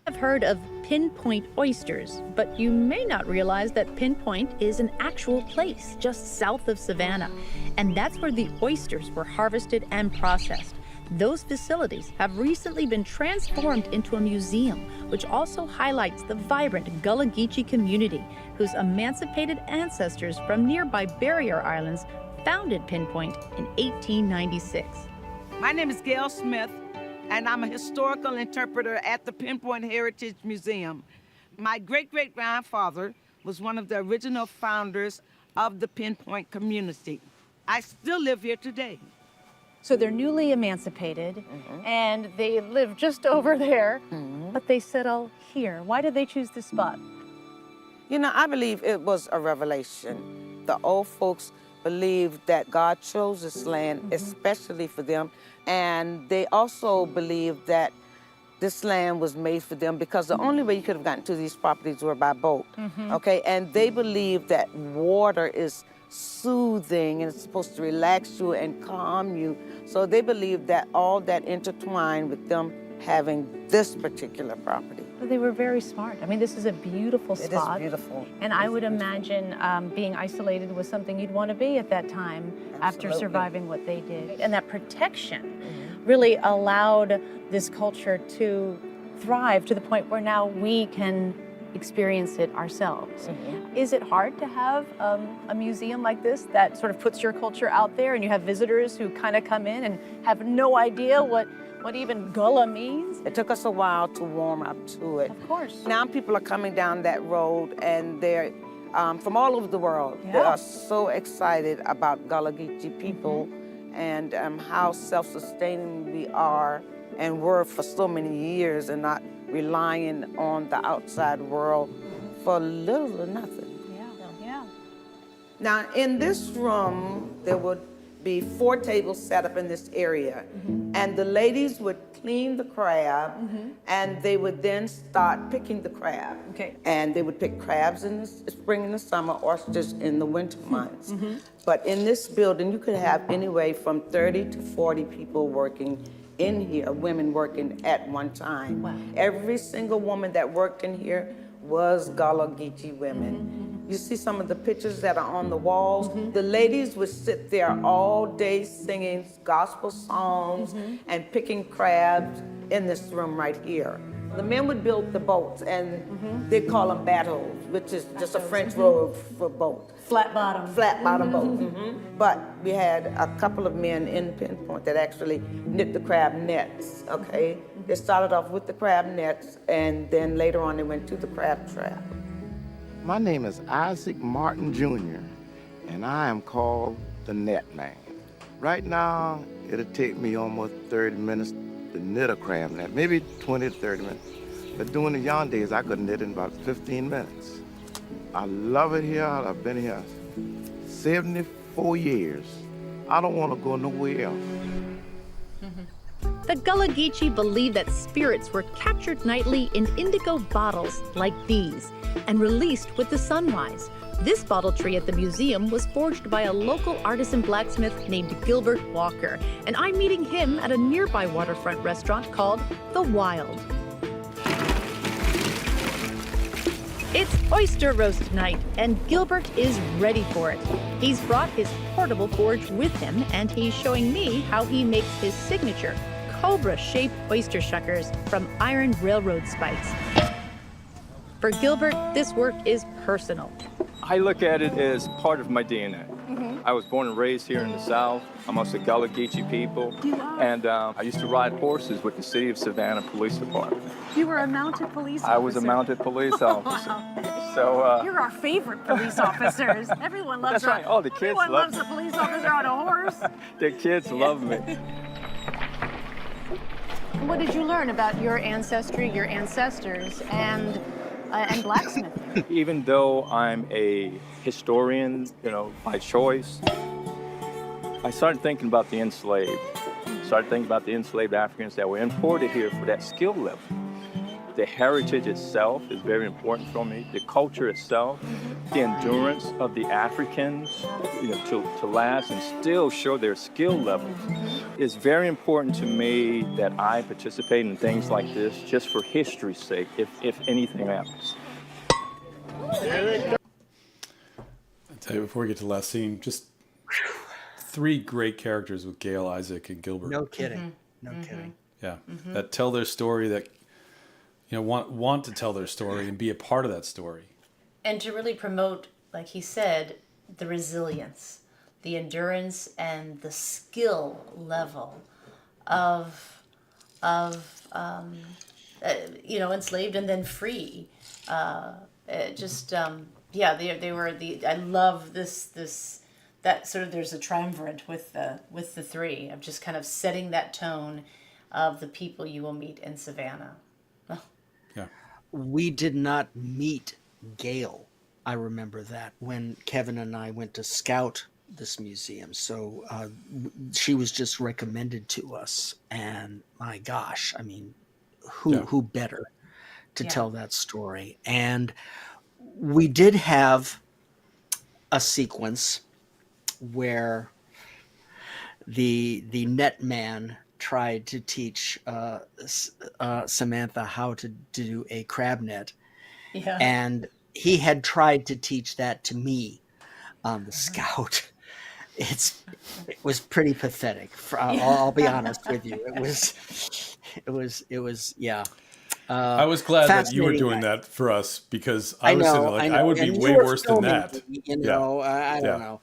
I've heard of Pinpoint oysters, but you may not realize that Pinpoint is an actual place just south of Savannah, and that's where the oysters were harvested and processed. Those facilities have recently been transformed into a museum, which also highlights the vibrant Gullah Geechee community, whose emancipated ancestors from nearby barrier islands founded Pinpoint in 1896. My name is Gail Smith, and I'm a historical interpreter at the Pinpoint Heritage Museum. My great-great-grandfather was one of the original founders of the Pinpoint community. I still live here today. So they're newly emancipated, and they live just over there, but they settle here. Why did they choose this spot? You know, I believe it was a revelation. The old folks believed that God chose this land especially for them, and they also believed that this land was made for them because the only way you could have gotten to these properties were by boat, okay? And they believed that water is soothing and it's supposed to relax you and calm you. So they believed that all that intertwined with them having this particular property. They were very smart. I mean, this is a beautiful spot. It is beautiful. And I would imagine being isolated was something you'd want to be at that time after surviving what they did. And that protection really allowed this culture to thrive to the point where now we can experience it ourselves. Is it hard to have a museum like this that sort of puts your culture out there and you have visitors who kind of come in and have no idea what even Gullah means? It took us a while to warm up to it. Of course. Now people are coming down that road and they're from all over the world. They are so excited about Gullah Geechee people and how self-sustaining we are and were for so many years and not relying on the outside world for little or nothing. Yeah. Now in this room, there would be 4 tables set up in this area. And the ladies would clean the crab and they would then start picking the crab. Okay. And they would pick crabs in the spring and the summer, oysters in the winter months. But in this building, you could have anywhere from 30 to 40 people working in here, women working at one time. Wow. Every single woman that worked in here was Gullah Geechee women. You see some of the pictures that are on the walls. The ladies would sit there all day singing gospel songs and picking crabs in this room right here. The men would build the boats, and they call them bateaux, which is just a French word for boat. Flat bottom. Flat bottom boat. But we had a couple of men in Pinpoint that actually knit the crab nets, okay? They started off with the crab nets, and then later on they went to the crab trap. My name is Isaac Martin Jr., and I am called the Net Man. Right now, it'll take me almost 30 minutes to knit a crab net, maybe 20 to 30 minutes. But during the young days, I could knit in about 15 minutes. I love it here. I've been here 74 years. I don't want to go nowhere else. The Gullah Geechee believe that spirits were captured nightly in indigo bottles like these and released with the sunrise. This bottle tree at the museum was forged by a local artisan blacksmith named Gilbert Walker, and I'm meeting him at a nearby waterfront restaurant called The Wild. It's oyster roast night, and Gilbert is ready for it. He's brought his portable forge with him, and he's showing me how he makes his signature cobra-shaped oyster shuckers from iron railroad spikes. For Gilbert, this work is personal. I look at it as part of my DNA. I was born and raised here in the South amongst the Gullah Geechee people. And I used to ride horses with the City of Savannah Police Department. You were a mounted police officer. I was a mounted police officer. Wow. So You're our favorite police officers. Everyone loves That's right. Oh, the kids everyone love loves a police officer on a horse. the kids love me. What did you learn about your ancestry, your ancestors, and blacksmithing? Even though I'm a historian, by choice, I started thinking about the enslaved. Started thinking about the enslaved Africans that were imported here for that skill level. The heritage itself is very important for me. The culture itself, the endurance of the Africans, to last and still show their skill level is very important to me that I participate in things like this just for history's sake, if anything happens. I'll tell you, before we get to the last scene, just 3 great characters with Gail, Isaac, and Gilbert. No kidding. No kidding. Yeah, that tell their story, that want to tell their story and be a part of that story. And to really promote, like he said, the resilience, the endurance, and the skill level of enslaved and then free. They were I love this that sort of, there's a triumvirate with the 3 of just kind of setting that tone of the people you will meet in Savannah. Yeah. We did not meet Gail. I remember that when Kevin and I went to scout this museum. So she was just recommended to us, and my gosh, I mean, who better to tell that story? And we did have a sequence where the net man tried to teach Samantha how to do a crab net. Yeah. And he had tried to teach that to me on the scout. It was pretty pathetic. I'll be honest with you. It was yeah. I was glad that you were doing that for us, because I was sitting there like, I would be way worse than that. I don't know.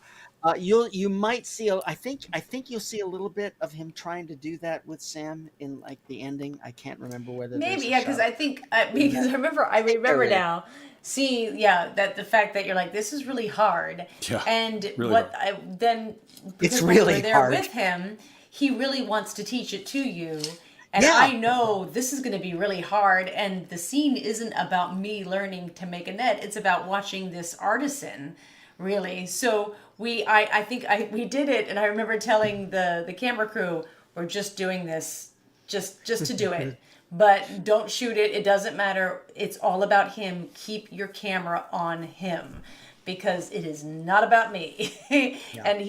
You might see. I think you'll see a little bit of him trying to do that with Sam in like the ending. I can't remember whether maybe because I think because I remember now seeing that the fact that you're like, this is really hard, and really what hard. Then it's really we're there hard with him. He really wants to teach it to you. And I know this is going to be really hard, and the scene isn't about me learning to make a net. It's about watching this artisan, really. So I think we did it, and I remember telling the camera crew, we're just doing this just to do it. But don't shoot it. It doesn't matter. It's all about him. Keep your camera on him, because it is not about me. And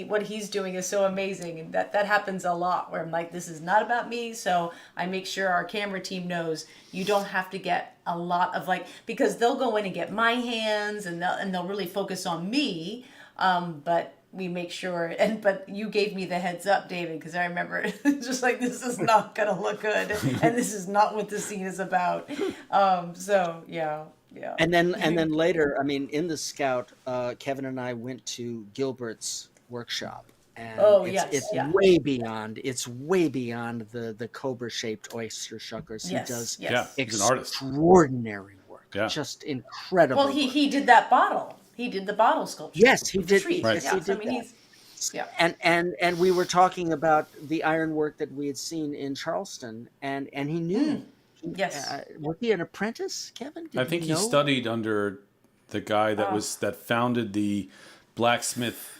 what he's doing is so amazing. And that happens a lot, where I'm like, this is not about me. So I make sure our camera team knows you don't have to get a lot of because they'll go in and get my hands, and they'll really focus on me. But we make sure, but you gave me the heads up, David, because I remember just like, this is not gonna look good, and this is not what the scene is about. Yeah. And then later, I mean, in the scout, Kevin and I went to Gilbert's workshop, and it's way beyond. It's way beyond the cobra-shaped oyster shuckers. He does he's an artist. Extraordinary work, just incredible. Well, he did that bottle. He did the bottle sculpture. Yes, he did. Right. Yes, he did. I mean, that. And we were talking about the ironwork that we had seen in Charleston, and he knew. Yes. Was he an apprentice, Kevin? I think he studied under the guy that founded the blacksmith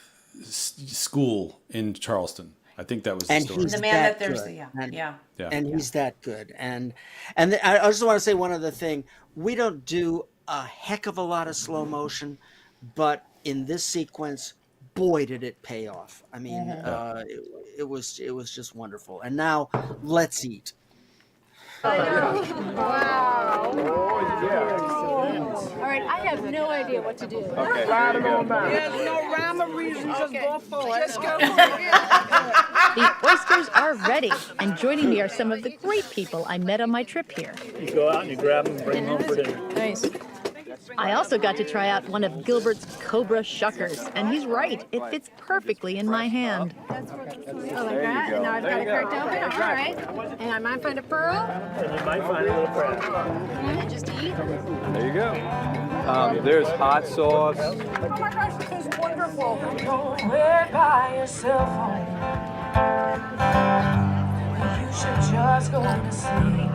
school in Charleston. I think that was the story. The man that there's And he's that good. And I just want to say one other thing. We don't do a heck of a lot of slow motion, but in this sequence, boy, did it pay off. I mean, it was just wonderful. And now let's eat. Wow. All right, I have no idea what to do. Okay, there you go. There's no rhyme or reason, just go for it. Just go The oysters are ready, and joining me are some of the great people I met on my trip here. You go out and you grab them and bring them home for dinner. Nice. I also got to try out one of Gilbert's Cobra Shuckers, and he's right. It fits perfectly in my hand. Oh, like that? And now I've got it cracked open? All right. And I might find a pearl. And you might find a little crab. And just eat. There you go. There's hot sauce. Oh my gosh, this is wonderful. By yourself, you should just go to sleep.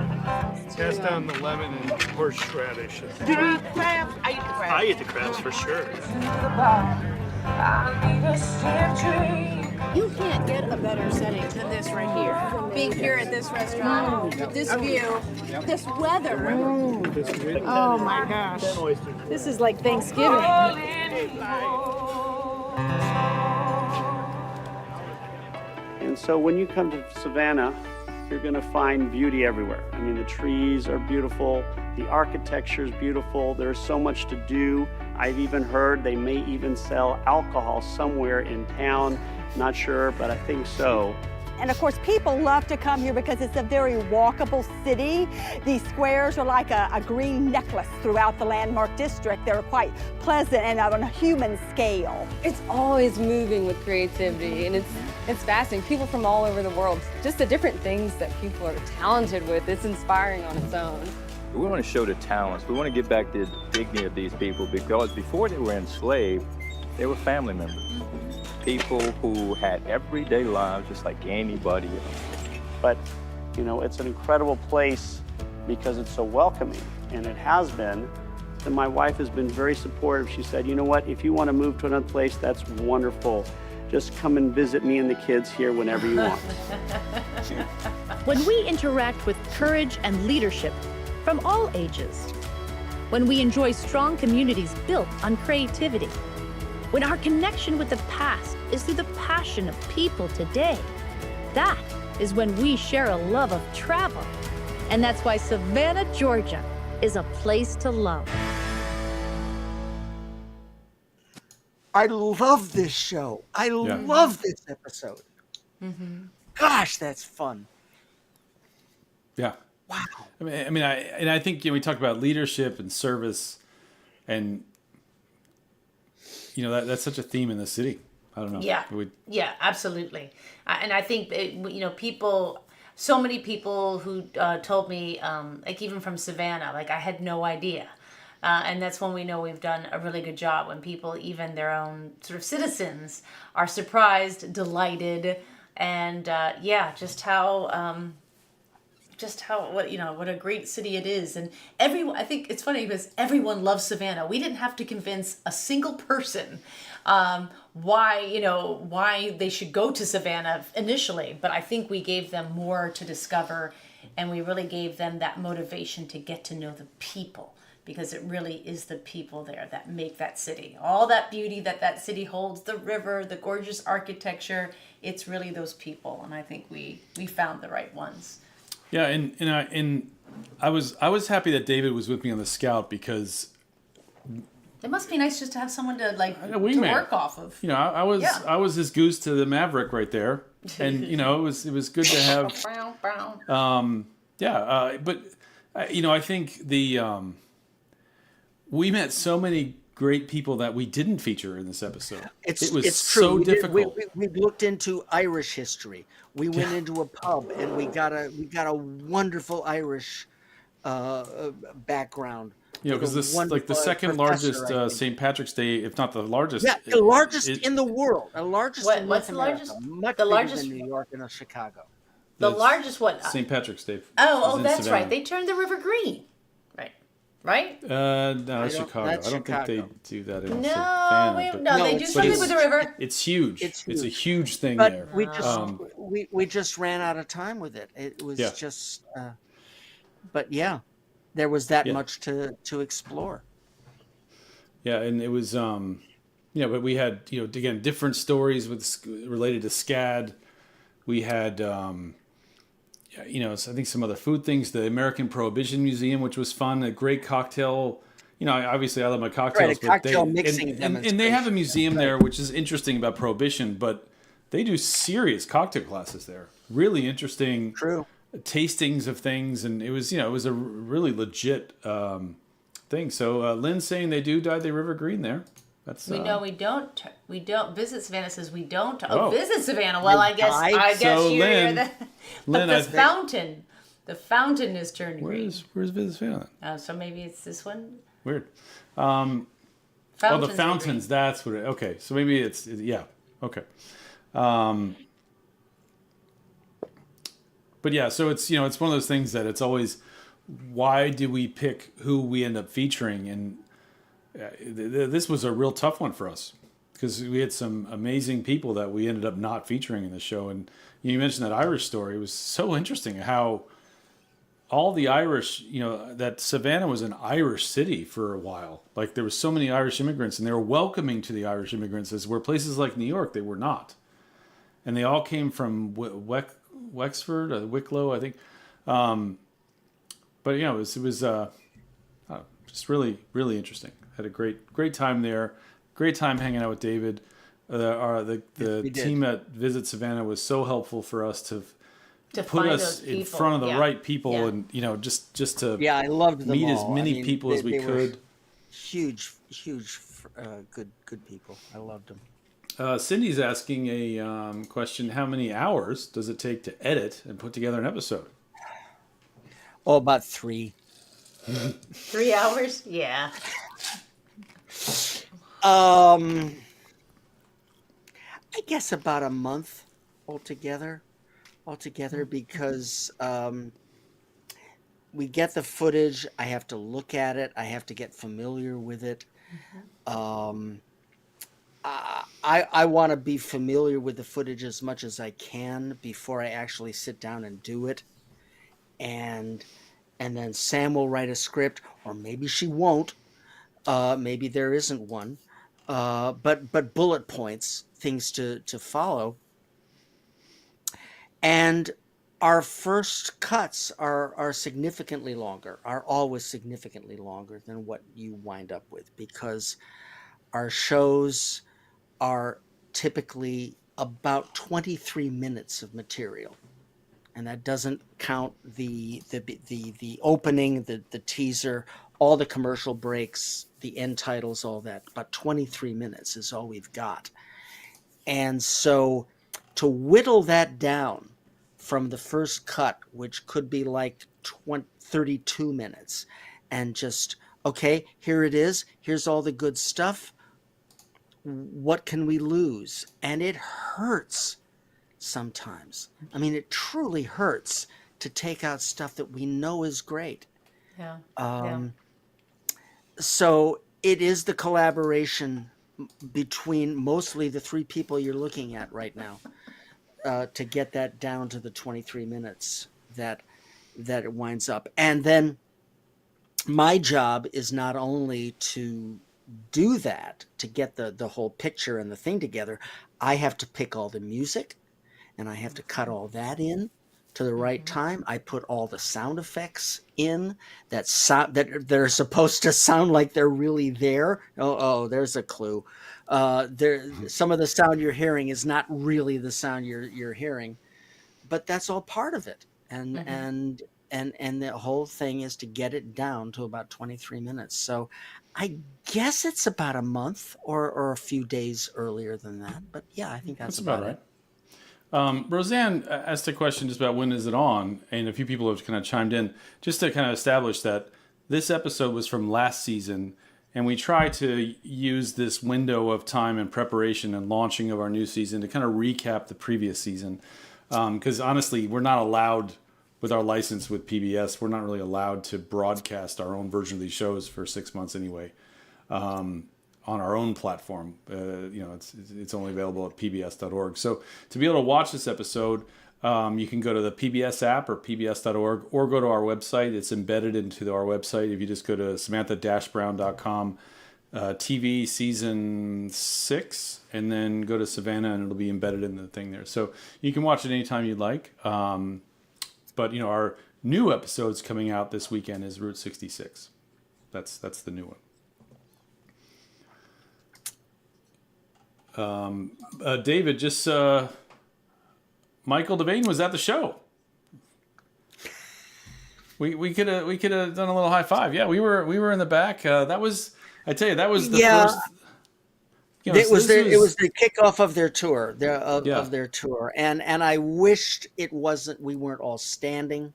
Cast down the lemon and horseradish. Do you eat crabs? I eat the crabs. I eat the crabs for sure. You can't get a better setting than this right here. Being here at this restaurant, this view, this weather. Oh my gosh. This is like Thanksgiving. And so when you come to Savannah, you're going to find beauty everywhere. I mean, the trees are beautiful, the architecture is beautiful, there's so much to do. I've even heard they may even sell alcohol somewhere in town. Not sure, but I think so. And of course, people love to come here because it's a very walkable city. These squares are like a green necklace throughout the landmark district. They're quite pleasant and on a human scale. It's always moving with creativity, and it's fascinating. People from all over the world, just the different things that people are talented with, it's inspiring on its own. We want to show the talents. We want to get back to the dignity of these people, because before they were enslaved, they were family members. People who had everyday lives just like anybody else. But, you know, it's an incredible place because it's so welcoming, and it has been. And my wife has been very supportive. She said, you know what, if you want to move to another place, that's wonderful. Just come and visit me and the kids here whenever you want. When we interact with courage and leadership from all ages, when we enjoy strong communities built on creativity, when our connection with the past is through the passion of people today, that is when we share a love of travel. And that's why Savannah, Georgia is a place to love. I love this show. I love this episode. Gosh, that's fun. Yeah. Wow. I think we talk about leadership and service, and that's such a theme in the city. I don't know. Yeah. Yeah, absolutely. And I think people, so many people who told me, like even from Savannah, like I had no idea. And that's when we know we've done a really good job, when people, even their own sort of citizens, are surprised, delighted, and just how what a great city it is. And I think it's funny because everyone loves Savannah. We didn't have to convince a single person why they should go to Savannah initially, but I think we gave them more to discover, and we really gave them that motivation to get to know the people, because it really is the people there that make that city. All that beauty that city holds, the river, the gorgeous architecture, it's really those people, and I think we found the right ones. Yeah, and I was happy that David was with me on the Scout, because it must be nice just to have someone to work off of. I was his goose to the Maverick right there, and it was good to have. But I think we met so many great people that we didn't feature in this episode. It was so difficult. We looked into Irish history. We went into a pub and we got a wonderful Irish background. Because this like the second largest St. Patrick's Day, if not the largest. Yeah, the largest in the world. The largest in North what's the America. largest? Much The bigger largest than New York and Chicago. The largest what? St. Patrick's Day. Oh, that's Savannah. Right. They turned the river green. Right? No, Chicago. I don't think they do that in Savannah. No, they do something with the river. It's huge. It's a huge thing but there. We just ran out of time with it. It was just, but yeah, there was that much to explore. Yeah, and it was, but we had, again, different stories related to SCAD. We had, I think some other food things, the American Prohibition Museum, which was fun, a great cocktail. Obviously I love my cocktails, right, and they have a museum there, which is interesting about Prohibition, but they do serious cocktail classes there. Really interesting tastings of things, and it was a really legit thing. So Lynn's saying they do dye the river green there. That's We know we don't. We don't visit Savannah. Says we don't. Oh. Visit Savannah. Well, I guess. I guess So you're Lynn- the. Lynn, But I the think- fountain. The fountain is turned green. Where's Visit Savannah? So maybe it's this one. Weird. The Fountains are fountains. green. That's what. Okay, so maybe it's yeah. Okay. But yeah, so it's it's one of those things that it's always, why do we pick who we end up featuring? And this was a real tough one for us because we had some amazing people that we ended up not featuring in the show. And you mentioned that Irish story. It was so interesting how all the Irish, that Savannah was an Irish city for a while. Like there was so many Irish immigrants and they were welcoming to the Irish immigrants, as where places like New York, they were not. And they all came from Wexford, Wicklow, I think. But it was just really, really interesting. Had a great time there. Great time hanging out with David. The team at Visit Savannah was so helpful for us to put find us those in people. front of the Yeah. right people, Yeah. and just to I loved them meet as all. many people as we they were could. Huge, good people. I loved them. Cindy's asking a question: how many hours does it take to edit and put together an episode? Oh, about 3. 3 hours. Yeah. I guess about a month altogether, because we get the footage. I have to look at it. I have to get familiar with it. I want to be familiar with the footage as much as I can before I actually sit down and do it. And then Sam will write a script, or maybe she won't. Maybe there isn't one. But bullet points, things to follow. And our first cuts are significantly longer, are always significantly longer than what you wind up with, because our shows are typically about 23 minutes of material. And that doesn't count the opening, the teaser, all the commercial breaks, the end titles, all that. About 23 minutes is all we've got. And so to whittle that down from the first cut, which could be like 32 minutes, and just, okay, here it is. Here's all the good stuff. What can we lose? And it hurts sometimes. I mean, it truly hurts to take out stuff that we know is great. Yeah. So it is the collaboration between mostly the 3 people you're looking at right now to get that down to the 23 minutes that it winds up. And then my job is not only to do that, to get the whole picture and the thing together. I have to pick all the music, and I have to cut all that in to the right time. I put all the sound effects in that they're supposed to sound like they're really there. Oh, there's a clue. Some of the sound you're hearing is not really the sound you're hearing, but that's all part of it. And the whole thing is to get it down to about 23 minutes. So I guess it's about a month or a few days earlier than that. But yeah, I think that's about right. it. Roseanne asked a question just about when is it on, and a few people have kind of chimed in just to kind of establish that this episode was from last season, and we try to use this window of time and preparation and launching of our new season to kind of recap the previous season, because honestly, we're not allowed, with our license with PBS, we're not really allowed to broadcast our own version of these shows for 6 months anyway. On our own platform, it's only available at pbs.org. So to be able to watch this episode, you can go to the PBS app or pbs.org, or go to our website. It's embedded into our website. If you just go to samantha-brown.com, TV season 6, and then go to Savannah, and it'll be embedded in the thing there. So you can watch it anytime you'd like. But our new episodes coming out this weekend is Route 66. That's the new one. David, just Michael Devane was at the show. We could have done a little high five. Yeah, we were in the back. That was, I tell you, that was the first. You know, it was the kickoff of their tour, of their tour, and I wished we weren't all standing.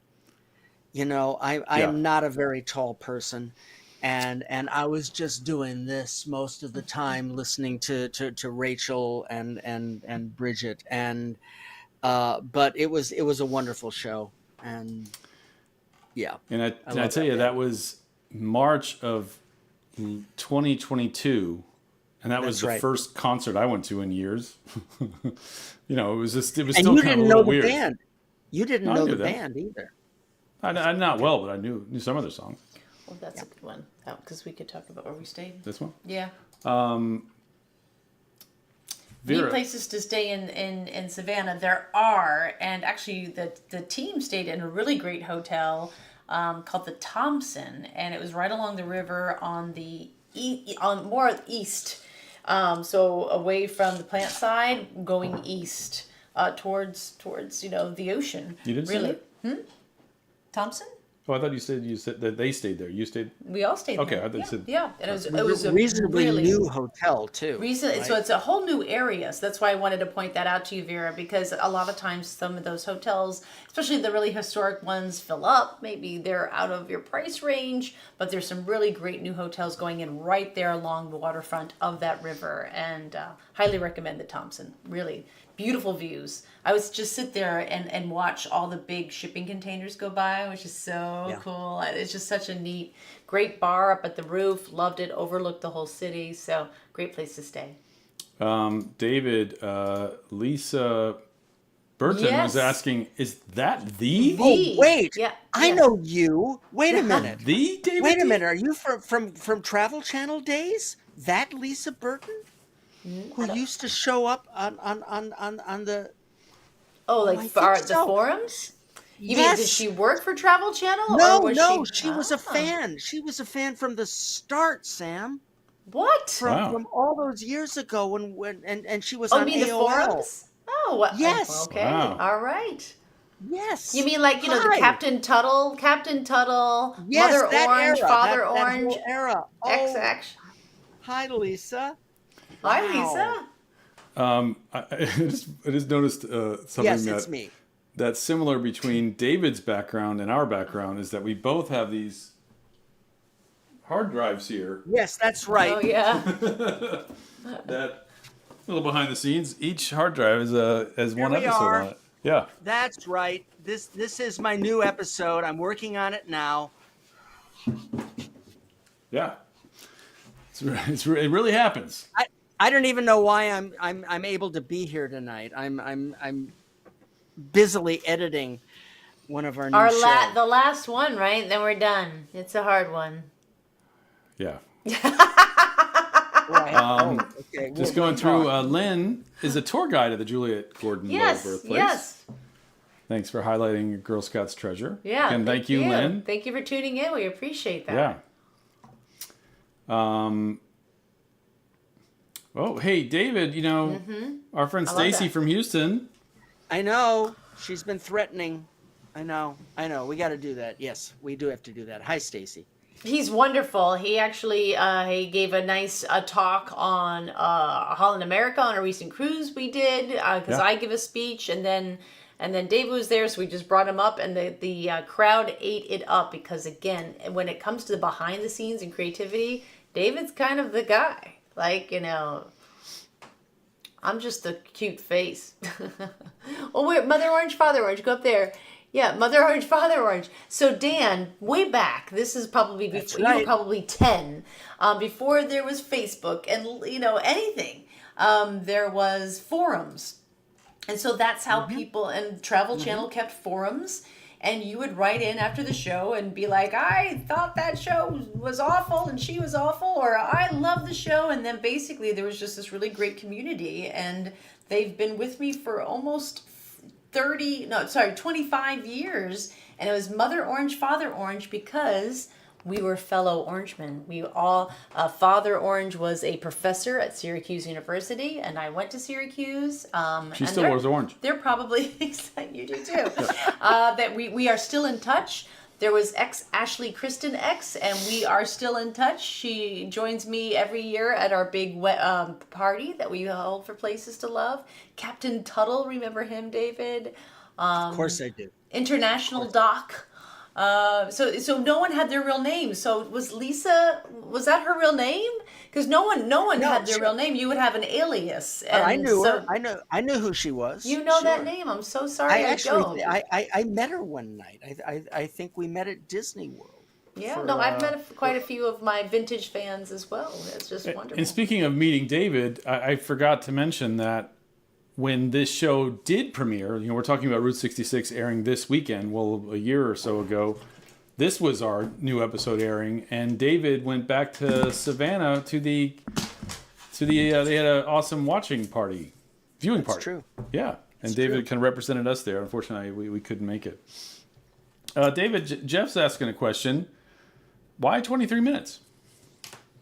You know, I am not a very tall person, and I was just doing this most of the time, listening to Rachel and Bridget, and but it was a wonderful show, and yeah. And I tell you, that was March of 2022. And that was the first concert I went to in years. You know, it was still kind of a little weird. Band. You didn't know the band either. I not well, but I knew some of their songs. Well, that's a good one. Because we could talk about where we stayed. This one? Yeah. Vera. Neat places to stay in Savannah. There are, and actually the team stayed in a really great hotel called the Thompson, and it was right along the river on more east. So away from the plant side, going east towards the ocean. You didn't really? say that? Thompson? Oh, I thought you said that they stayed there. You stayed. We all stayed there. there. Okay, I thought you said. Yeah, and it was a reasonably really new hotel too. Right? So it's a whole new area. So that's why I wanted to point that out to you, Vera, because a lot of times some of those hotels, especially the really historic ones, fill up. Maybe they're out of your price range, but there's some really great new hotels going in right there along the waterfront of that river, and highly recommend the Thompson. Really beautiful views. I would just sit there and watch all the big shipping containers go by, which is so cool. It's just such a neat, great bar up at the roof. Loved it. Overlooked the whole city. So great place to stay. David, Lisa Burton was asking, is that the? Oh, wait. Yeah. I know you. Wait a minute. The David? Wait a minute. Are you from Travel Channel days? That Lisa Burton? Who used to show up on the... Oh, like the forums? You mean, did she work for Travel Channel? No, she was a fan. She was a fan from the start, Sam. What? From all those years ago when she was on you mean AOL. the forums? Oh, well, yes. Okay, all right. Yes. You mean like, the Captain Tuttle, yes, Mother that Orange, era, Father that Orange, whole era. XX. Hi, Lisa. Hi, Lisa. I just noticed something it's me. That's similar between David's background and our background is that we both have these hard drives here. Yes, that's right. Oh, yeah. That a little behind the scenes. Each hard drive has one episode on it. Yeah. That's right. This is my new episode. I'm working on it now. Yeah. It really happens. I don't even know why I'm able to be here tonight. I'm busily editing one of our new shows. The last one, right? Then we're done. It's a hard one. Yeah. Right. Okay. Just going through. Lynn is a tour guide at the Juliet Gordon birthplace. Yes. Thanks for highlighting Girl Scouts treasure. Yeah. And thank you, Lynn. Thank you for tuning in. We appreciate that. Yeah. Oh, hey, David, our friend Stacy from Houston. I know. She's been threatening. I know. We got to do that. Yes, we do have to do that. Hi, Stacy. He's wonderful. He actually he gave a nice talk on Holland America on a recent cruise we did because I give a speech and then David was there, so we just brought him up, and the crowd ate it up because, again, when it comes to the behind the scenes and creativity, David's kind of the guy. Like, I'm just the cute face. Oh, wait, Mother Orange, Father Orange, go up there. Yeah, Mother Orange, Father Orange. So, Dan, way back, this is probably before, you were probably 10, before there was Facebook and, anything. There was forums. And so that's how people, and Travel Channel kept forums, and you would write in after the show and be like, I thought that show was awful and she was awful, or I love the show. And then basically there was just this really great community, and they've been with me for almost 25 years. And it was Mother Orange, Father Orange, because we were fellow Orangemen. We all, Father Orange was a professor at Syracuse University, and I went to Syracuse. She still was orange. They're probably, you do too. That we are still in touch. There was Ashley Kristen X, and we are still in touch. She joins me every year at our big party that we hold for Places to Love. Captain Tuttle, remember him, David? Of course I do. International Doc. So no one had their real name. So was Lisa? Was that her real name? Because no one had their real name. You would have an alias. And I knew her. I knew who she was. You know that Sure. name. I'm so sorry. I don't. I met her one night. I think we met at Disney World. Yeah, no, I've met quite a few of my vintage fans as well. It's just wonderful. And speaking of meeting David, I forgot to mention that when this show did premiere, we're talking about Route 66 airing this weekend. Well, a year or so ago, this was our new episode airing, and David went back to Savannah to the they had an awesome viewing party. That's true. Yeah, and David kind of represented us there. Unfortunately, we couldn't make it. David, Jeff's asking a question. Why 23 minutes?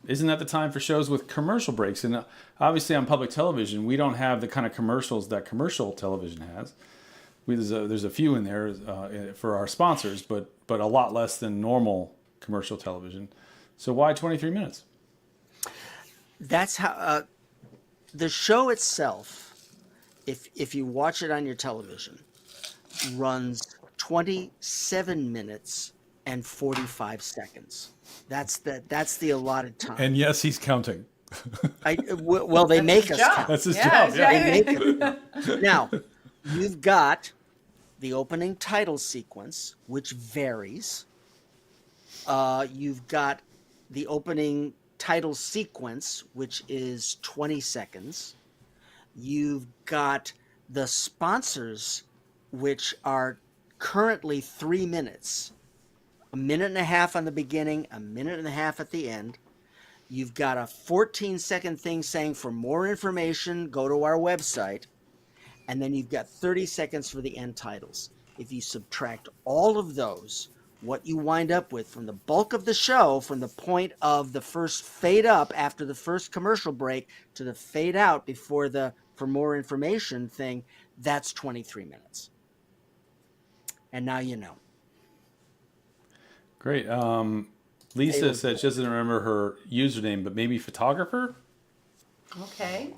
Isn't that the time for shows with commercial breaks? And obviously on public television, we don't have the kind of commercials that commercial television has. There's a few in there for our sponsors, but a lot less than normal commercial television. So why 23 minutes? That's how the show itself, if you watch it on your television, runs 27 minutes and 45 seconds. That's the allotted time. And yes, he's counting. Well, they make us count. That's his job. Yeah. They make it. Now, you've got the opening title sequence, which varies. You've got the opening title sequence, which is 20 seconds. You've got the sponsors, which are currently 3 minutes. A minute and a half on the beginning, a minute and a half at the end. You've got a 14-second thing saying, for more information, go to our website. And then you've got 30 seconds for the end titles. If you subtract all of those, what you wind up with from the bulk of the show, from the point of the first fade up after the first commercial break to the fade out before the for more information thing, that's 23 minutes. And now you know. Great. Lisa said she doesn't remember her username, but maybe photographer? Okay.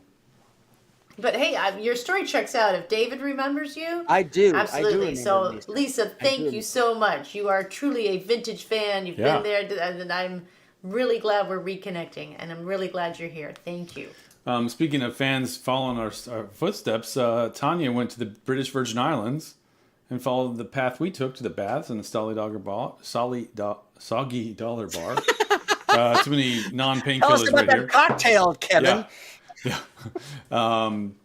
But hey, your story checks out. If David remembers you, I do. Absolutely. I do so, Lisa, thank you so much. You are truly a vintage fan. You've been there, and I'm really glad we're reconnecting, and I'm really glad you're here. Thank you. Speaking of fans following our footsteps, Tanya went to the British Virgin Islands and followed the path we took to the baths and the Soggy Dollar Bar. Too many non-painkillers Tell us about right that here. cocktail, Kevin. Yeah. And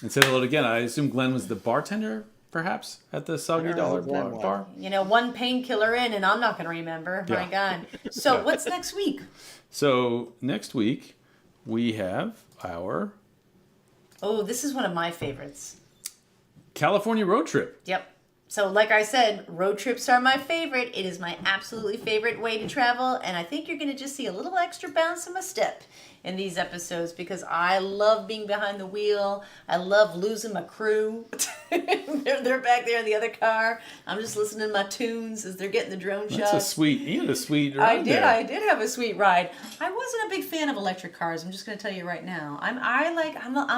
said hello again. I assume Glenn was the bartender, perhaps, at the Soggy Dollar Bar. One painkiller in, and I'm not going to remember. Yeah. My God. So what's next week? So next week we have our this is one of my favorites. California road trip. Yep. So like I said, road trips are my favorite. It is my absolutely favorite way to travel, and I think you're going to just see a little extra bounce in my step in these episodes because I love being behind the wheel. I love losing my crew. they're back there in the other car. I'm just listening to my tunes as they're getting the drone shots. You had a sweet ride there. I did have a sweet ride. I wasn't a big fan of electric cars. I'm just going to tell you right now. I'm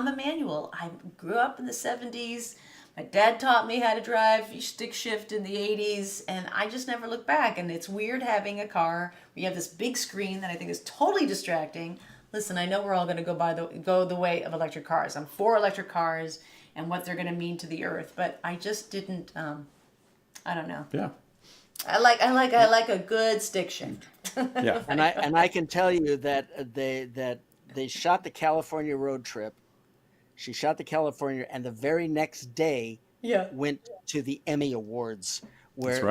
a manual. I grew up in the 70s. My dad taught me how to drive stick shift in the 80s, and I just never looked back. And it's weird having a car where you have this big screen that I think is totally distracting. Listen, I know we're all going to go the way of electric cars. I'm for electric cars and what they're going to mean to the earth, but I just didn't. I don't know. Yeah. I like a good stick shift. Yeah. And I can tell you that they shot the California road trip. She shot the California, and the very next day went to the Emmy Awards, which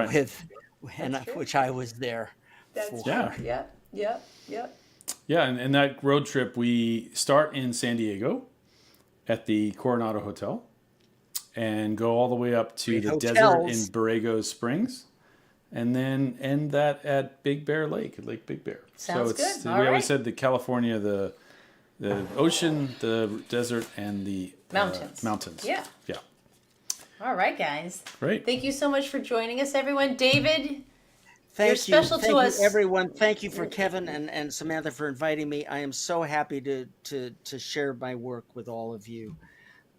I was there. That's for. True. Yep. Yeah, and that road trip, we start in San Diego at the Coronado Hotel and go all the way up to the desert in Borrego Springs, and then end that at Big Bear Lake, at Lake Big Bear. Sounds good. All we always said the California, the ocean, the desert, and the mountains. Yeah. All right, guys. Great. Thank you so much for joining us, everyone. David, Thank You're you. special Thank to you, us. everyone. Thank you for Kevin and Samantha for inviting me. I am so happy to share my work with all of you.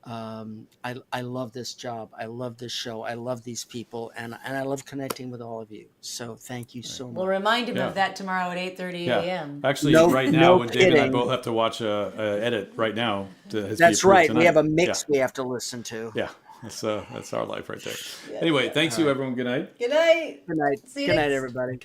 I love this job. I love this show. I love these people, and I love connecting with all of you. So thank you so much. We'll remind him Yeah. of that tomorrow at 8:30 a.m. Actually, No- right now, no when David and I kidding. both have to watch a edit right now. That's right. We have a mix we have to listen to. Yeah, that's our life right there. Anyway, thanks you, everyone. Good night. Good night. Good night. See you Good night, next- everybody.